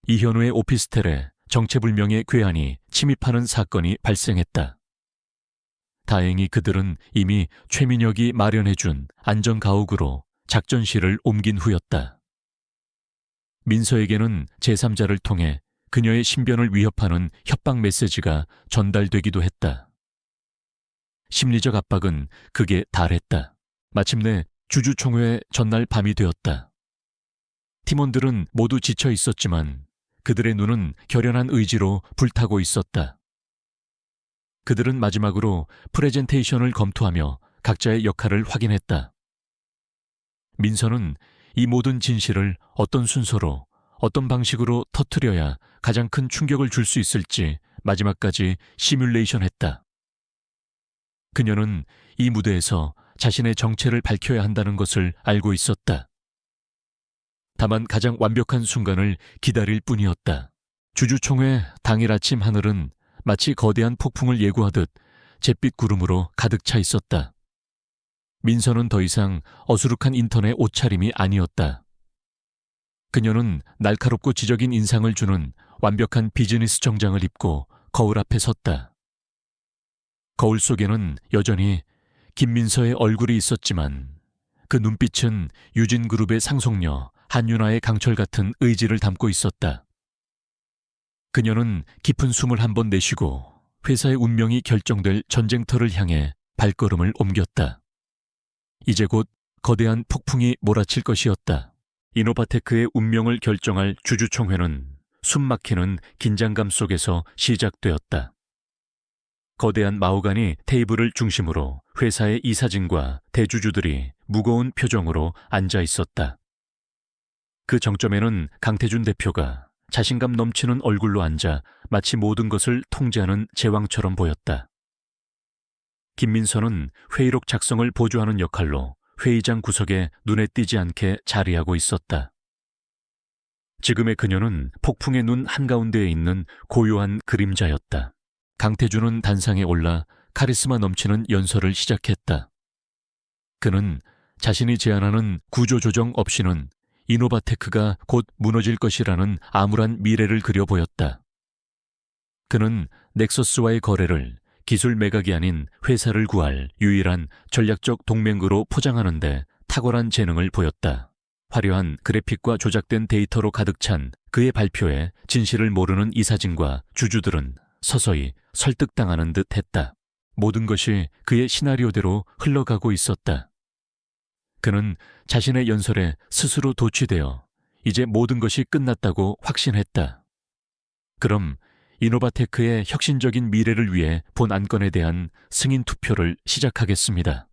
이현우의 오피스텔에 정체불명의 괴한이 침입하는 사건이 발생했다. 다행히 그들은 이미 최민혁이 마련해준 안전가옥으로 작전실을 옮긴 후였다. 민서에게는 제3자를 통해 그녀의 신변을 위협하는 협박 메시지가 전달되기도 했다. 심리적 압박은 극에 달했다. 마침내 주주총회 전날 밤이 되었다. 팀원들은 모두 지쳐 있었지만 그들의 눈은 결연한 의지로 불타고 있었다. 그들은 마지막으로 프레젠테이션을 검토하며 각자의 역할을 확인했다. 민서는 이 모든 진실을 어떤 순서로, 어떤 방식으로 터뜨려야 가장 큰 충격을 줄 수 있을지 마지막까지 시뮬레이션했다. 그녀는 이 무대에서 자신의 정체를 밝혀야 한다는 것을 알고 있었다. 다만 가장 완벽한 순간을 기다릴 뿐이었다. 주주총회 당일 아침 하늘은 마치 거대한 폭풍을 예고하듯 잿빛 구름으로 가득 차 있었다. 민서는 더 이상 어수룩한 인턴의 옷차림이 아니었다. 그녀는 날카롭고 지적인 인상을 주는 완벽한 비즈니스 정장을 입고 거울 앞에 섰다. 거울 속에는 여전히 김민서의 얼굴이 있었지만 그 눈빛은 유진그룹의 상속녀 한윤아의 강철 같은 의지를 담고 있었다. 그녀는 깊은 숨을 한 번 내쉬고 회사의 운명이 결정될 전쟁터를 향해 발걸음을 옮겼다. 이제 곧 거대한 폭풍이 몰아칠 것이었다. 이노바테크의 운명을 결정할 주주총회는 숨막히는 긴장감 속에서 시작되었다. 거대한 마호가니 테이블을 중심으로 회사의 이사진과 대주주들이 무거운 표정으로 앉아 있었다. 그 정점에는 강태준 대표가 자신감 넘치는 얼굴로 앉아 마치 모든 것을 통제하는 제왕처럼 보였다. 김민서는 회의록 작성을 보조하는 역할로 회의장 구석에 눈에 띄지 않게 자리하고 있었다. 지금의 그녀는 폭풍의 눈 한가운데에 있는 고요한 그림자였다. 강태준은 단상에 올라 카리스마 넘치는 연설을 시작했다. 그는 자신이 제안하는 구조조정 없이는 이노바테크가 곧 무너질 것이라는 암울한 미래를 그려 보였다. 그는 넥서스와의 거래를 기술 매각이 아닌 회사를 구할 유일한 전략적 동맹으로 포장하는데 탁월한 재능을 보였다. 화려한 그래픽과 조작된 데이터로 가득 찬 그의 발표에 진실을 모르는 이사진과 주주들은 서서히 설득당하는 듯 했다. 모든 것이 그의 시나리오대로 흘러가고 있었다. 그는 자신의 연설에 스스로 도취되어 이제 모든 것이 끝났다고 확신했다. 그럼 이노바테크의 혁신적인 미래를 위해 본 안건에 대한 승인 투표를 시작하겠습니다.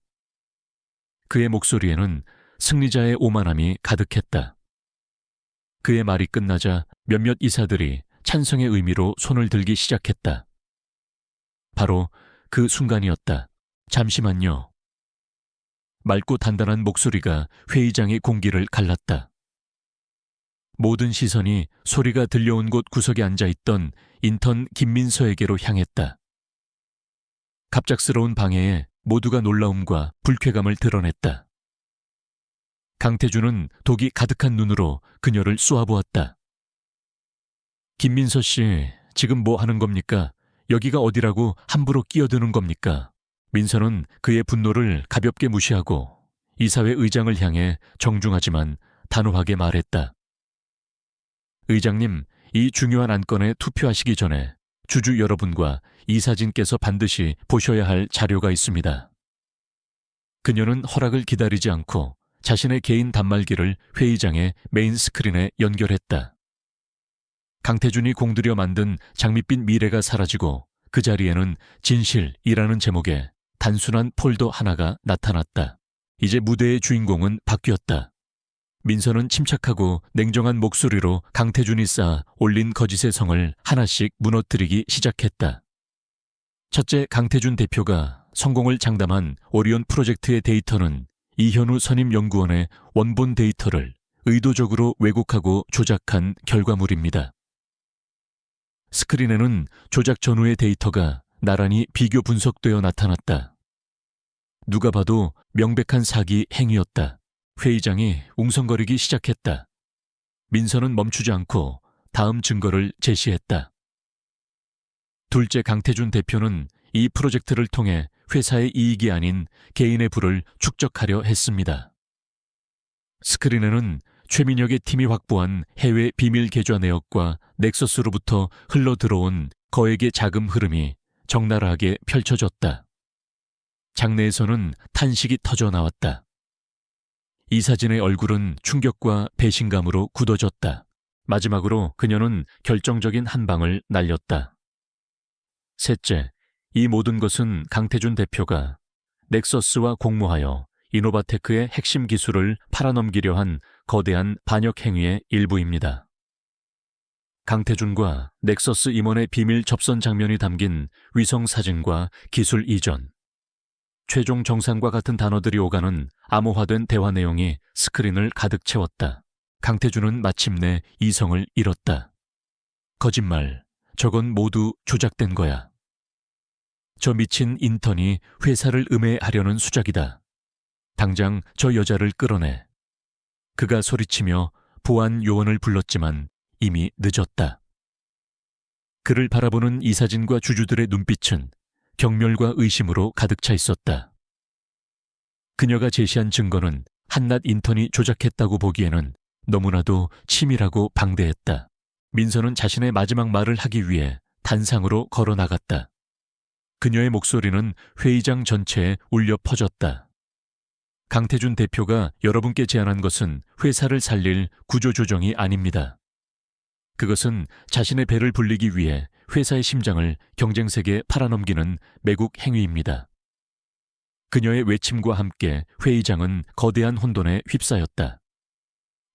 그의 목소리에는 승리자의 오만함이 가득했다. 그의 말이 끝나자 몇몇 이사들이 찬성의 의미로 손을 들기 시작했다. 바로 그 순간이었다. 잠시만요. 맑고 단단한 목소리가 회의장의 공기를 갈랐다. 모든 시선이 소리가 들려온 곳 구석에 앉아있던 인턴 김민서에게로 향했다. 갑작스러운 방해에 모두가 놀라움과 불쾌감을 드러냈다. 강태준은 독이 가득한 눈으로 그녀를 쏘아보았다. 김민서 씨, 지금 뭐 하는 겁니까? 여기가 어디라고 함부로 끼어드는 겁니까? 민서는 그의 분노를 가볍게 무시하고 이사회 의장을 향해 정중하지만 단호하게 말했다. 의장님, 이 중요한 안건에 투표하시기 전에 주주 여러분과 이사진께서 반드시 보셔야 할 자료가 있습니다. 그녀는 허락을 기다리지 않고 자신의 개인 단말기를 회의장의 메인 스크린에 연결했다. 강태준이 공들여 만든 장밋빛 미래가 사라지고 그 자리에는 진실이라는 제목의 단순한 폴더 하나가 나타났다. 이제 무대의 주인공은 바뀌었다. 민서는 침착하고 냉정한 목소리로 강태준이 쌓아 올린 거짓의 성을 하나씩 무너뜨리기 시작했다. 첫째, 강태준 대표가 성공을 장담한 오리온 프로젝트의 데이터는 이현우 선임연구원의 원본 데이터를 의도적으로 왜곡하고 조작한 결과물입니다. 스크린에는 조작 전후의 데이터가 나란히 비교 분석되어 나타났다. 누가 봐도 명백한 사기 행위였다. 회의장이 웅성거리기 시작했다. 민서는 멈추지 않고 다음 증거를 제시했다. 둘째, 강태준 대표는 이 프로젝트를 통해 회사의 이익이 아닌 개인의 부를 축적하려 했습니다. 스크린에는 최민혁의 팀이 확보한 해외 비밀 계좌 내역과 넥서스로부터 흘러들어온 거액의 자금 흐름이 적나라하게 펼쳐졌다. 장내에서는 탄식이 터져 나왔다. 이사진의 얼굴은 충격과 배신감으로 굳어졌다. 마지막으로 그녀는 결정적인 한 방을 날렸다. 셋째, 이 모든 것은 강태준 대표가 넥서스와 공모하여 이노바테크의 핵심 기술을 팔아넘기려 한 거대한 반역 행위의 일부입니다. 강태준과 넥서스 임원의 비밀 접선 장면이 담긴 위성 사진과 기술 이전, 최종 정상과 같은 단어들이 오가는 암호화된 대화 내용이 스크린을 가득 채웠다. 강태준은 마침내 이성을 잃었다. 거짓말, 저건 모두 조작된 거야. 저 미친 인턴이 회사를 음해하려는 수작이다. 당장 저 여자를 끌어내. 그가 소리치며 보안 요원을 불렀지만 이미 늦었다. 그를 바라보는 이사진과 주주들의 눈빛은 경멸과 의심으로 가득 차 있었다. 그녀가 제시한 증거는 한낱 인턴이 조작했다고 보기에는 너무나도 치밀하고 방대했다. 민서는 자신의 마지막 말을 하기 위해 단상으로 걸어 나갔다. 그녀의 목소리는 회의장 전체에 울려 퍼졌다. 강태준 대표가 여러분께 제안한 것은 회사를 살릴 구조조정이 아닙니다. 그것은 자신의 배를 불리기 위해 회사의 심장을 경쟁색에 팔아넘기는 매국 행위입니다. 그녀의 외침과 함께 회의장은 거대한 혼돈에 휩싸였다.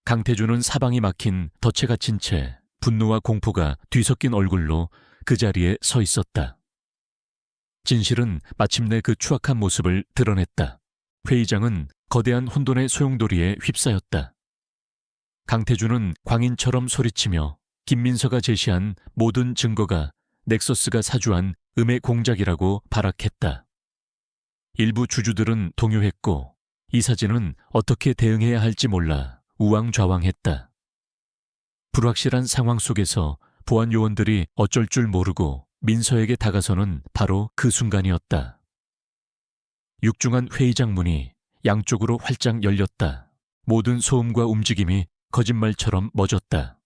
강태준은 사방이 막힌 덫에 갇힌 채 분노와 공포가 뒤섞인 얼굴로 그 자리에 서 있었다. 진실은 마침내 그 추악한 모습을 드러냈다. 회의장은 거대한 혼돈의 소용돌이에 휩싸였다. 강태준은 광인처럼 소리치며 김민서가 제시한 모든 증거가 넥서스가 사주한 음해 공작이라고 발악했다. 일부 주주들은 동요했고 이사진은 어떻게 대응해야 할지 몰라 우왕좌왕했다. 불확실한 상황 속에서 보안 요원들이 어쩔 줄 모르고 민서에게 다가서는 바로 그 순간이었다. 육중한 회의장 문이 양쪽으로 활짝 열렸다. 모든 소음과 움직임이 거짓말처럼 멎었다.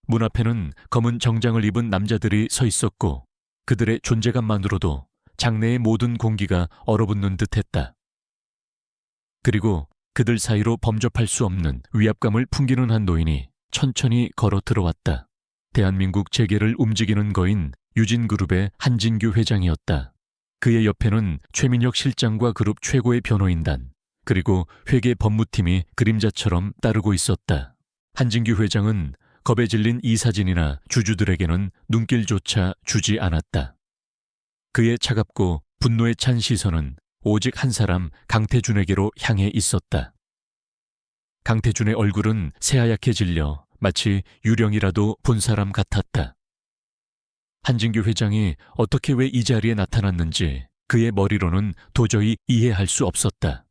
문 앞에는 검은 정장을 입은 남자들이 서 있었고 그들의 존재감만으로도 장내의 모든 공기가 얼어붙는 듯했다. 그리고 그들 사이로 범접할 수 없는 위압감을 풍기는 한 노인이 천천히 걸어 들어왔다. 대한민국 재계를 움직이는 거인 유진그룹의 한진규 회장이었다. 그의 옆에는 최민혁 실장과 그룹 최고의 변호인단, 그리고 회계 법무팀이 그림자처럼 따르고 있었다. 한진규 회장은 겁에 질린 이사진이나 주주들에게는 눈길조차 주지 않았다. 그의 차갑고 분노에 찬 시선은 오직 한 사람 강태준에게로 향해 있었다. 강태준의 얼굴은 새하얗게 질려 마치 유령이라도 본 사람 같았다. 한진규 회장이 어떻게 왜 이 자리에 나타났는지 그의 머리로는 도저히 이해할 수 없었다.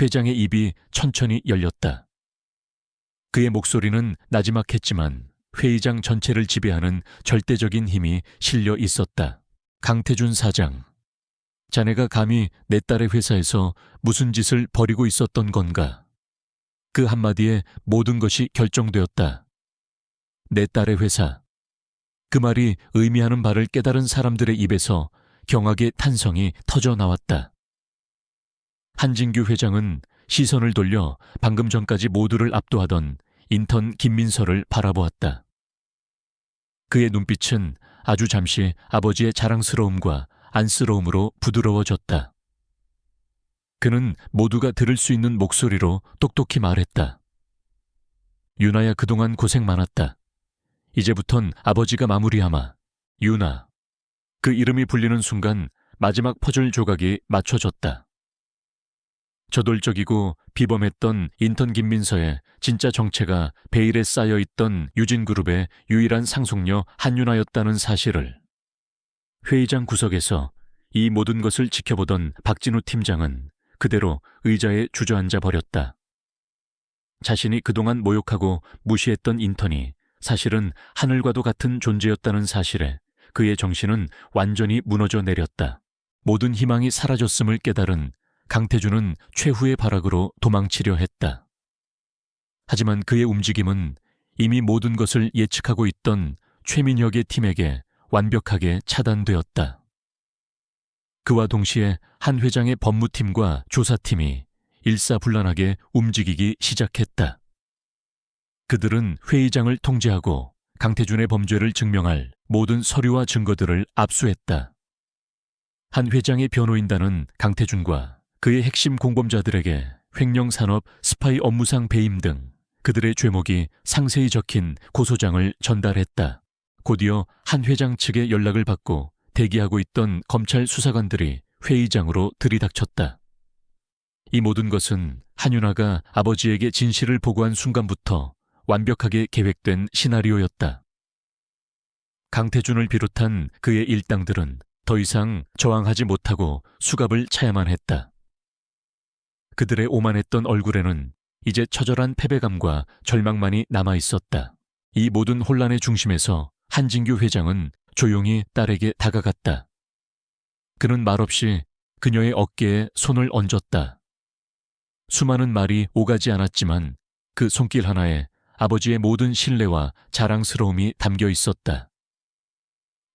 회장의 입이 천천히 열렸다. 그의 목소리는 나지막했지만 회의장 전체를 지배하는 절대적인 힘이 실려 있었다. 강태준 사장, 자네가 감히 내 딸의 회사에서 무슨 짓을 벌이고 있었던 건가? 그 한마디에 모든 것이 결정되었다. 내 딸의 회사. 그 말이 의미하는 바를 깨달은 사람들의 입에서 경악의 탄성이 터져 나왔다. 한진규 회장은 시선을 돌려 방금 전까지 모두를 압도하던 인턴 김민서를 바라보았다. 그의 눈빛은 아주 잠시 아버지의 자랑스러움과 안쓰러움으로 부드러워졌다. 그는 모두가 들을 수 있는 목소리로 똑똑히 말했다. 유나야, 그동안 고생 많았다. 이제부턴 아버지가 마무리하마. 유나. 그 이름이 불리는 순간 마지막 퍼즐 조각이 맞춰졌다. 저돌적이고 비범했던 인턴 김민서의 진짜 정체가 베일에 쌓여있던 유진그룹의 유일한 상속녀 한유나였다는 사실을. 회의장 구석에서 이 모든 것을 지켜보던 박진우 팀장은 그대로 의자에 주저앉아 버렸다. 자신이 그동안 모욕하고 무시했던 인턴이 사실은 하늘과도 같은 존재였다는 사실에 그의 정신은 완전히 무너져 내렸다. 모든 희망이 사라졌음을 깨달은 강태준은 최후의 발악으로 도망치려 했다. 하지만 그의 움직임은 이미 모든 것을 예측하고 있던 최민혁의 팀에게 완벽하게 차단되었다. 그와 동시에 한 회장의 법무팀과 조사팀이 일사불란하게 움직이기 시작했다. 그들은 회의장을 통제하고 강태준의 범죄를 증명할 모든 서류와 증거들을 압수했다. 한 회장의 변호인단은 강태준과 그의 핵심 공범자들에게 횡령산업 스파이 업무상 배임 등 그들의 죄목이 상세히 적힌 고소장을 전달했다. 곧이어 한 회장 측의 연락을 받고 대기하고 있던 검찰 수사관들이 회의장으로 들이닥쳤다. 이 모든 것은 한유나가 아버지에게 진실을 보고한 순간부터 완벽하게 계획된 시나리오였다. 강태준을 비롯한 그의 일당들은 더 이상 저항하지 못하고 수갑을 차야만 했다. 그들의 오만했던 얼굴에는 이제 처절한 패배감과 절망만이 남아있었다. 이 모든 혼란의 중심에서 한진규 회장은 조용히 딸에게 다가갔다. 그는 말없이 그녀의 어깨에 손을 얹었다. 수많은 말이 오가지 않았지만 그 손길 하나에 아버지의 모든 신뢰와 자랑스러움이 담겨 있었다.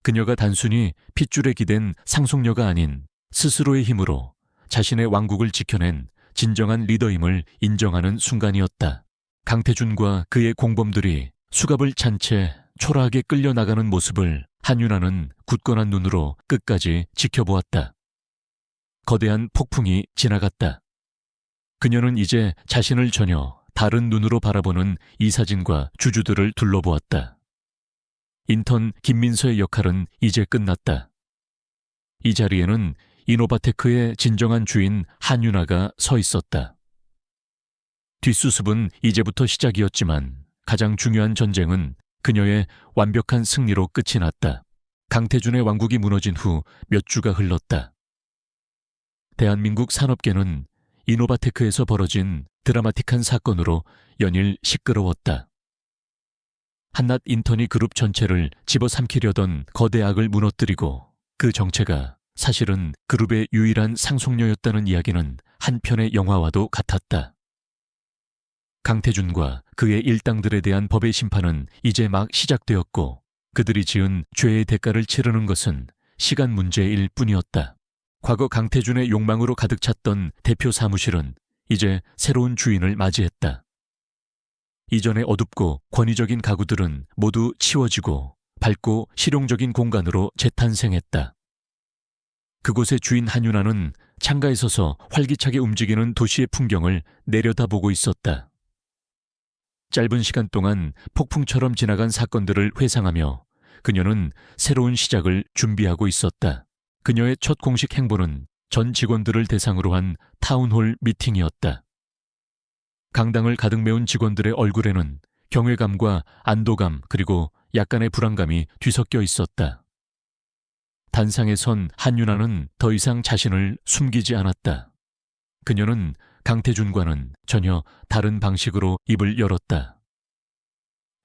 그녀가 단순히 핏줄에 기댄 상속녀가 아닌 스스로의 힘으로 자신의 왕국을 지켜낸 진정한 리더임을 인정하는 순간이었다. 강태준과 그의 공범들이 수갑을 찬 채 초라하게 끌려나가는 모습을 한유나는 굳건한 눈으로 끝까지 지켜보았다. 거대한 폭풍이 지나갔다. 그녀는 이제 자신을 전혀 다른 눈으로 바라보는 이사진과 주주들을 둘러보았다. 인턴 김민서의 역할은 이제 끝났다. 이 자리에는 이노바테크의 진정한 주인 한유나가 서 있었다. 뒷수습은 이제부터 시작이었지만 가장 중요한 전쟁은 그녀의 완벽한 승리로 끝이 났다. 강태준의 왕국이 무너진 후 몇 주가 흘렀다. 대한민국 산업계는 이노바테크에서 벌어진 드라마틱한 사건으로 연일 시끄러웠다. 한낱 인턴이 그룹 전체를 집어삼키려던 거대 악을 무너뜨리고 그 정체가 사실은 그룹의 유일한 상속녀였다는 이야기는 한편의 영화와도 같았다. 강태준과 그의 일당들에 대한 법의 심판은 이제 막 시작되었고 그들이 지은 죄의 대가를 치르는 것은 시간 문제일 뿐이었다. 과거 강태준의 욕망으로 가득 찼던 대표 사무실은 이제 새로운 주인을 맞이했다. 이전의 어둡고 권위적인 가구들은 모두 치워지고 밝고 실용적인 공간으로 재탄생했다. 그곳의 주인 한유나는 창가에 서서 활기차게 움직이는 도시의 풍경을 내려다보고 있었다. 짧은 시간 동안 폭풍처럼 지나간 사건들을 회상하며 그녀는 새로운 시작을 준비하고 있었다. 그녀의 첫 공식 행보는 전 직원들을 대상으로 한 타운홀 미팅이었다. 강당을 가득 메운 직원들의 얼굴에는 경외감과 안도감 그리고 약간의 불안감이 뒤섞여 있었다. 단상에 선 한윤아는 더 이상 자신을 숨기지 않았다. 그녀는 강태준과는 전혀 다른 방식으로 입을 열었다.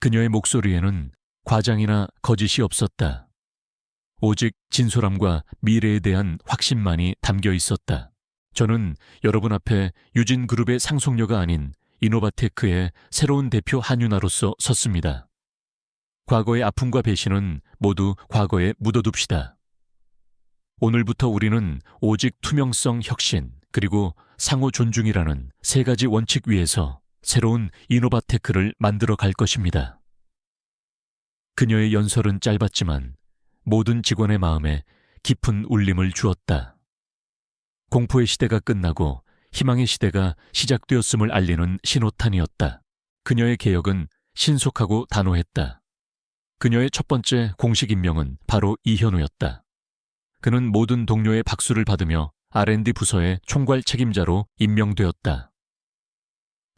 그녀의 목소리에는 과장이나 거짓이 없었다. 오직 진솔함과 미래에 대한 확신만이 담겨 있었다. 저는 여러분 앞에 유진그룹의 상속녀가 아닌 이노바테크의 새로운 대표 한윤아로서 섰습니다. 과거의 아픔과 배신은 모두 과거에 묻어둡시다. 오늘부터 우리는 오직 투명성, 혁신, 그리고 상호 존중이라는 세 가지 원칙 위에서 새로운 이노바테크를 만들어 갈 것입니다. 그녀의 연설은 짧았지만 모든 직원의 마음에 깊은 울림을 주었다. 공포의 시대가 끝나고 희망의 시대가 시작되었음을 알리는 신호탄이었다. 그녀의 개혁은 신속하고 단호했다. 그녀의 첫 번째 공식 임명은 바로 이현우였다. 그는 모든 동료의 박수를 받으며 R&D 부서의 총괄 책임자로 임명되었다.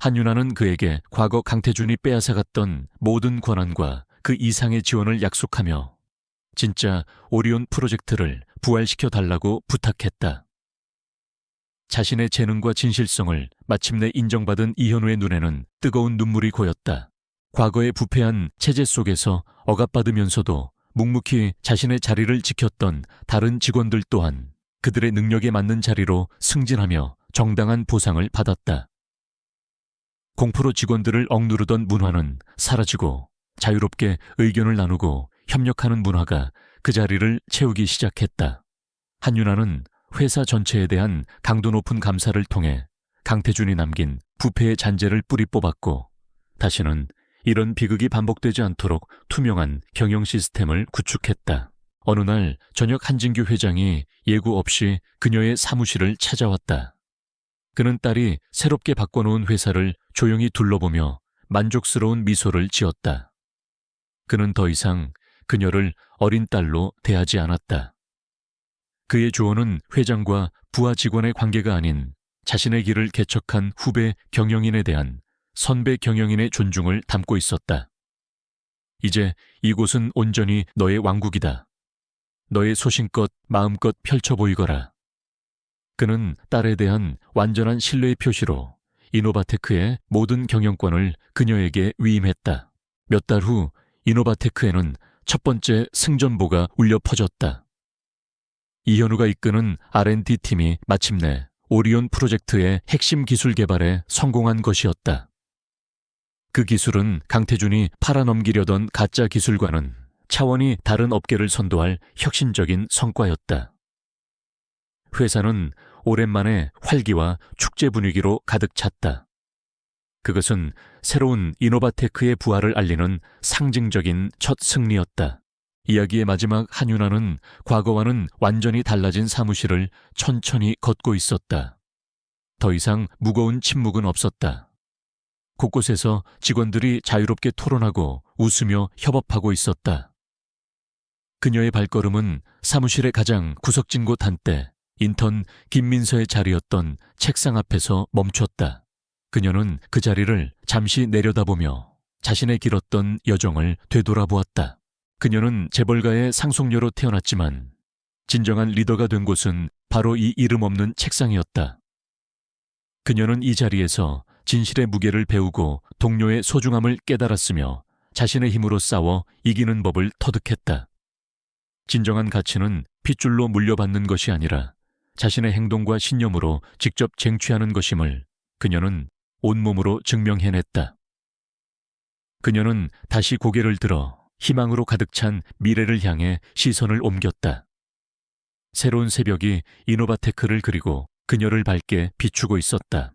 한윤아는 그에게 과거 강태준이 빼앗아갔던 모든 권한과 그 이상의 지원을 약속하며 진짜 오리온 프로젝트를 부활시켜 달라고 부탁했다. 자신의 재능과 진실성을 마침내 인정받은 이현우의 눈에는 뜨거운 눈물이 고였다. 과거의 부패한 체제 속에서 억압받으면서도 묵묵히 자신의 자리를 지켰던 다른 직원들 또한 그들의 능력에 맞는 자리로 승진하며 정당한 보상을 받았다. 공포로 직원들을 억누르던 문화는 사라지고 자유롭게 의견을 나누고 협력하는 문화가 그 자리를 채우기 시작했다. 한윤아는 회사 전체에 대한 강도 높은 감사를 통해 강태준이 남긴 부패의 잔재를 뿌리 뽑았고 다시는 이런 비극이 반복되지 않도록 투명한 경영 시스템을 구축했다. 어느 날 저녁 한진규 회장이 예고 없이 그녀의 사무실을 찾아왔다. 그는 딸이 새롭게 바꿔놓은 회사를 조용히 둘러보며 만족스러운 미소를 지었다. 그는 더 이상 그녀를 어린 딸로 대하지 않았다. 그의 조언은 회장과 부하 직원의 관계가 아닌 자신의 길을 개척한 후배 경영인에 대한 선배 경영인의 존중을 담고 있었다. 이제 이곳은 온전히 너의 왕국이다. 너의 소신껏 마음껏 펼쳐 보이거라. 그는 딸에 대한 완전한 신뢰의 표시로 이노바테크의 모든 경영권을 그녀에게 위임했다. 몇 달 후 이노바테크에는 첫 번째 승전보가 울려 퍼졌다. 이현우가 이끄는 R&D 팀이 마침내 오리온 프로젝트의 핵심 기술 개발에 성공한 것이었다. 그 기술은 강태준이 팔아넘기려던 가짜 기술과는 차원이 다른 업계를 선도할 혁신적인 성과였다. 회사는 오랜만에 활기와 축제 분위기로 가득 찼다. 그것은 새로운 이노바테크의 부활을 알리는 상징적인 첫 승리였다. 이야기의 마지막 한윤아는 과거와는 완전히 달라진 사무실을 천천히 걷고 있었다. 더 이상 무거운 침묵은 없었다. 곳곳에서 직원들이 자유롭게 토론하고 웃으며 협업하고 있었다. 그녀의 발걸음은 사무실의 가장 구석진 곳 한때 인턴 김민서의 자리였던 책상 앞에서 멈췄다. 그녀는 그 자리를 잠시 내려다보며 자신의 길었던 여정을 되돌아보았다. 그녀는 재벌가의 상속녀로 태어났지만 진정한 리더가 된 곳은 바로 이 이름 없는 책상이었다. 그녀는 이 자리에서 진실의 무게를 배우고 동료의 소중함을 깨달았으며 자신의 힘으로 싸워 이기는 법을 터득했다. 진정한 가치는 핏줄로 물려받는 것이 아니라 자신의 행동과 신념으로 직접 쟁취하는 것임을 그녀는 온몸으로 증명해냈다. 그녀는 다시 고개를 들어 희망으로 가득 찬 미래를 향해 시선을 옮겼다. 새로운 새벽이 이노바테크를 그리고 그녀를 밝게 비추고 있었다.